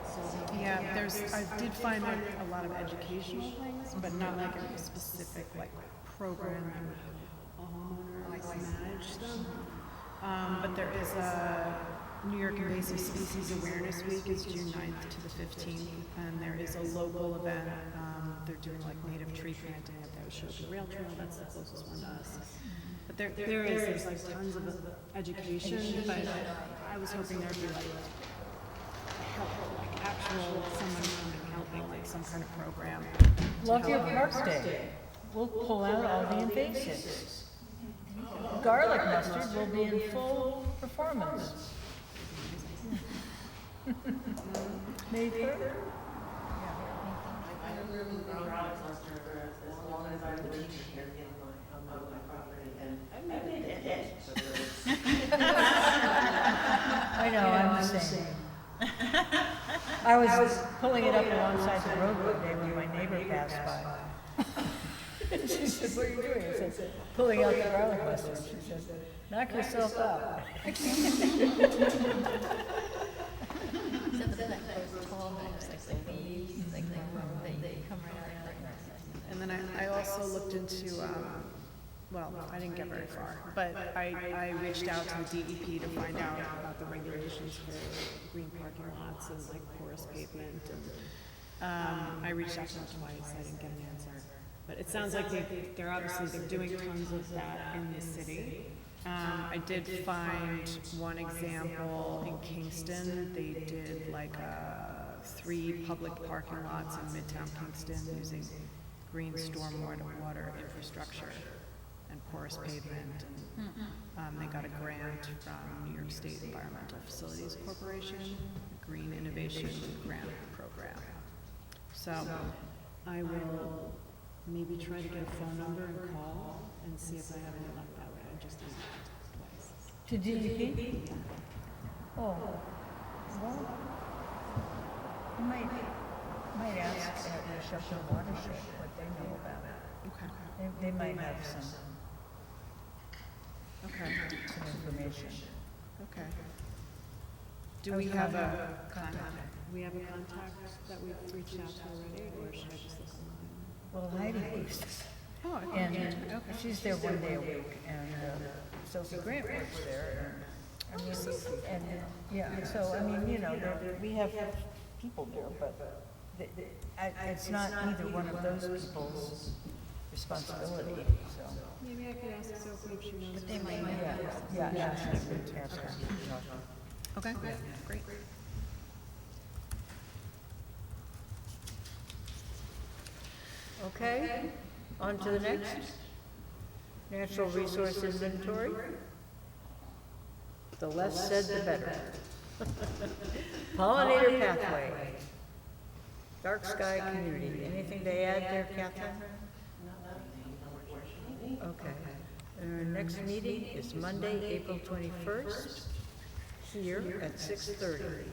So maybe Yeah, I did find like a lot of educational things, but not like a specific like program that would help a homeowner like manage them. But there is a New York Invasive Species Awareness Week is June 9th to the 15th, and there is a local event. They're doing like native tree planting at the Oshoka Rail Trail. That's the closest one to us. But there's like tons of education, but I was hoping there'd be like help, like actual someone helping, like some kind of program. Love your Parks Day. We'll pull out all the invasives. Garlic mustard will be in full performance. May 3rd? I know, I'm the same. I was pulling it up alongside the road one day when my neighbor passed by. She said, "What are you doing?" I said, "Pulling out the garlic mustard." She said, "Knock yourself out." except the plant grows tall, and it's like the leaves, like they come right out of the And then I also looked into, well, I didn't get very far, but I reached out to the DEP to find out about the regulations for green parking lots and like porous pavement. And I reached out to them twice, I didn't get an answer. But it sounds like they're doing tons of that in the city. I did find one example in Kingston. They did like 3 public parking lots in Midtown Kingston using green stormwater infrastructure and porous pavement. And they got a grant from New York State Environmental Facilities Corporation, Green Innovation Grant Program. So I will maybe try to get a phone number and call and see if I have any luck that way. I just emailed twice. To DEP? Oh, well, you might ask at the Shandaken watershed what they know about it. Okay. They might have some information. Okay. Do we have a contact? We have a contact that we've reached out to already, or should I just look online? Well, Heidi works, Oh, and she's there one day a week, and Sophie Grant works there. And, I mean, and, yeah, so, I mean, you know, we have people there, but it's not either one of those people's responsibility, so. Maybe I could ask Sophie if she knows. But they might know. Yeah, ask her. Okay, great. Okay, on to the next. Natural resource inventory. The less said, the better. Pollinator pathway. Dark sky community. Anything to add there, Catherine? Okay. Our next meeting is Monday, April 21st, here at 6:30.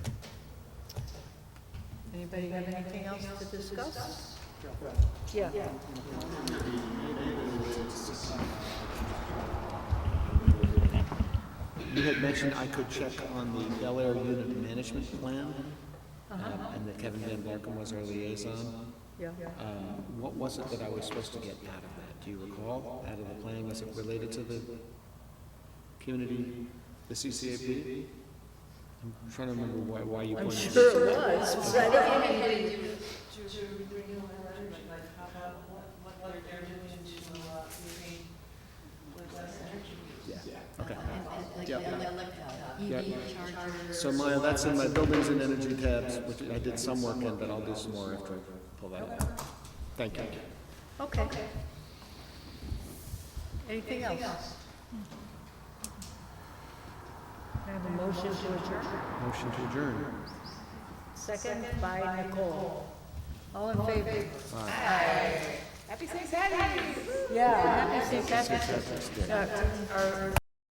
Anybody have anything else to discuss? Yeah. You had mentioned I could check on the Bel Air unit management plan, and that Kevin Van Barkum was our liaison. Yeah. What was it that I was supposed to get out of that? Do you recall? Out of the plan, was it related to the community, the CCAP? I'm trying to remember why you pointed. I'm sure it was, because I don't. Yeah, okay. Like, EV chargers. So Maya, that's in my buildings and energy tabs, which I did some work in, but I'll do some more after I pull that out. Thank you. Okay. Anything else? I have a motion to adjourn. Motion to adjourn. Second by Nicole. All in favor? Happy St. Patty's! Yeah, happy St. Patrick's Day.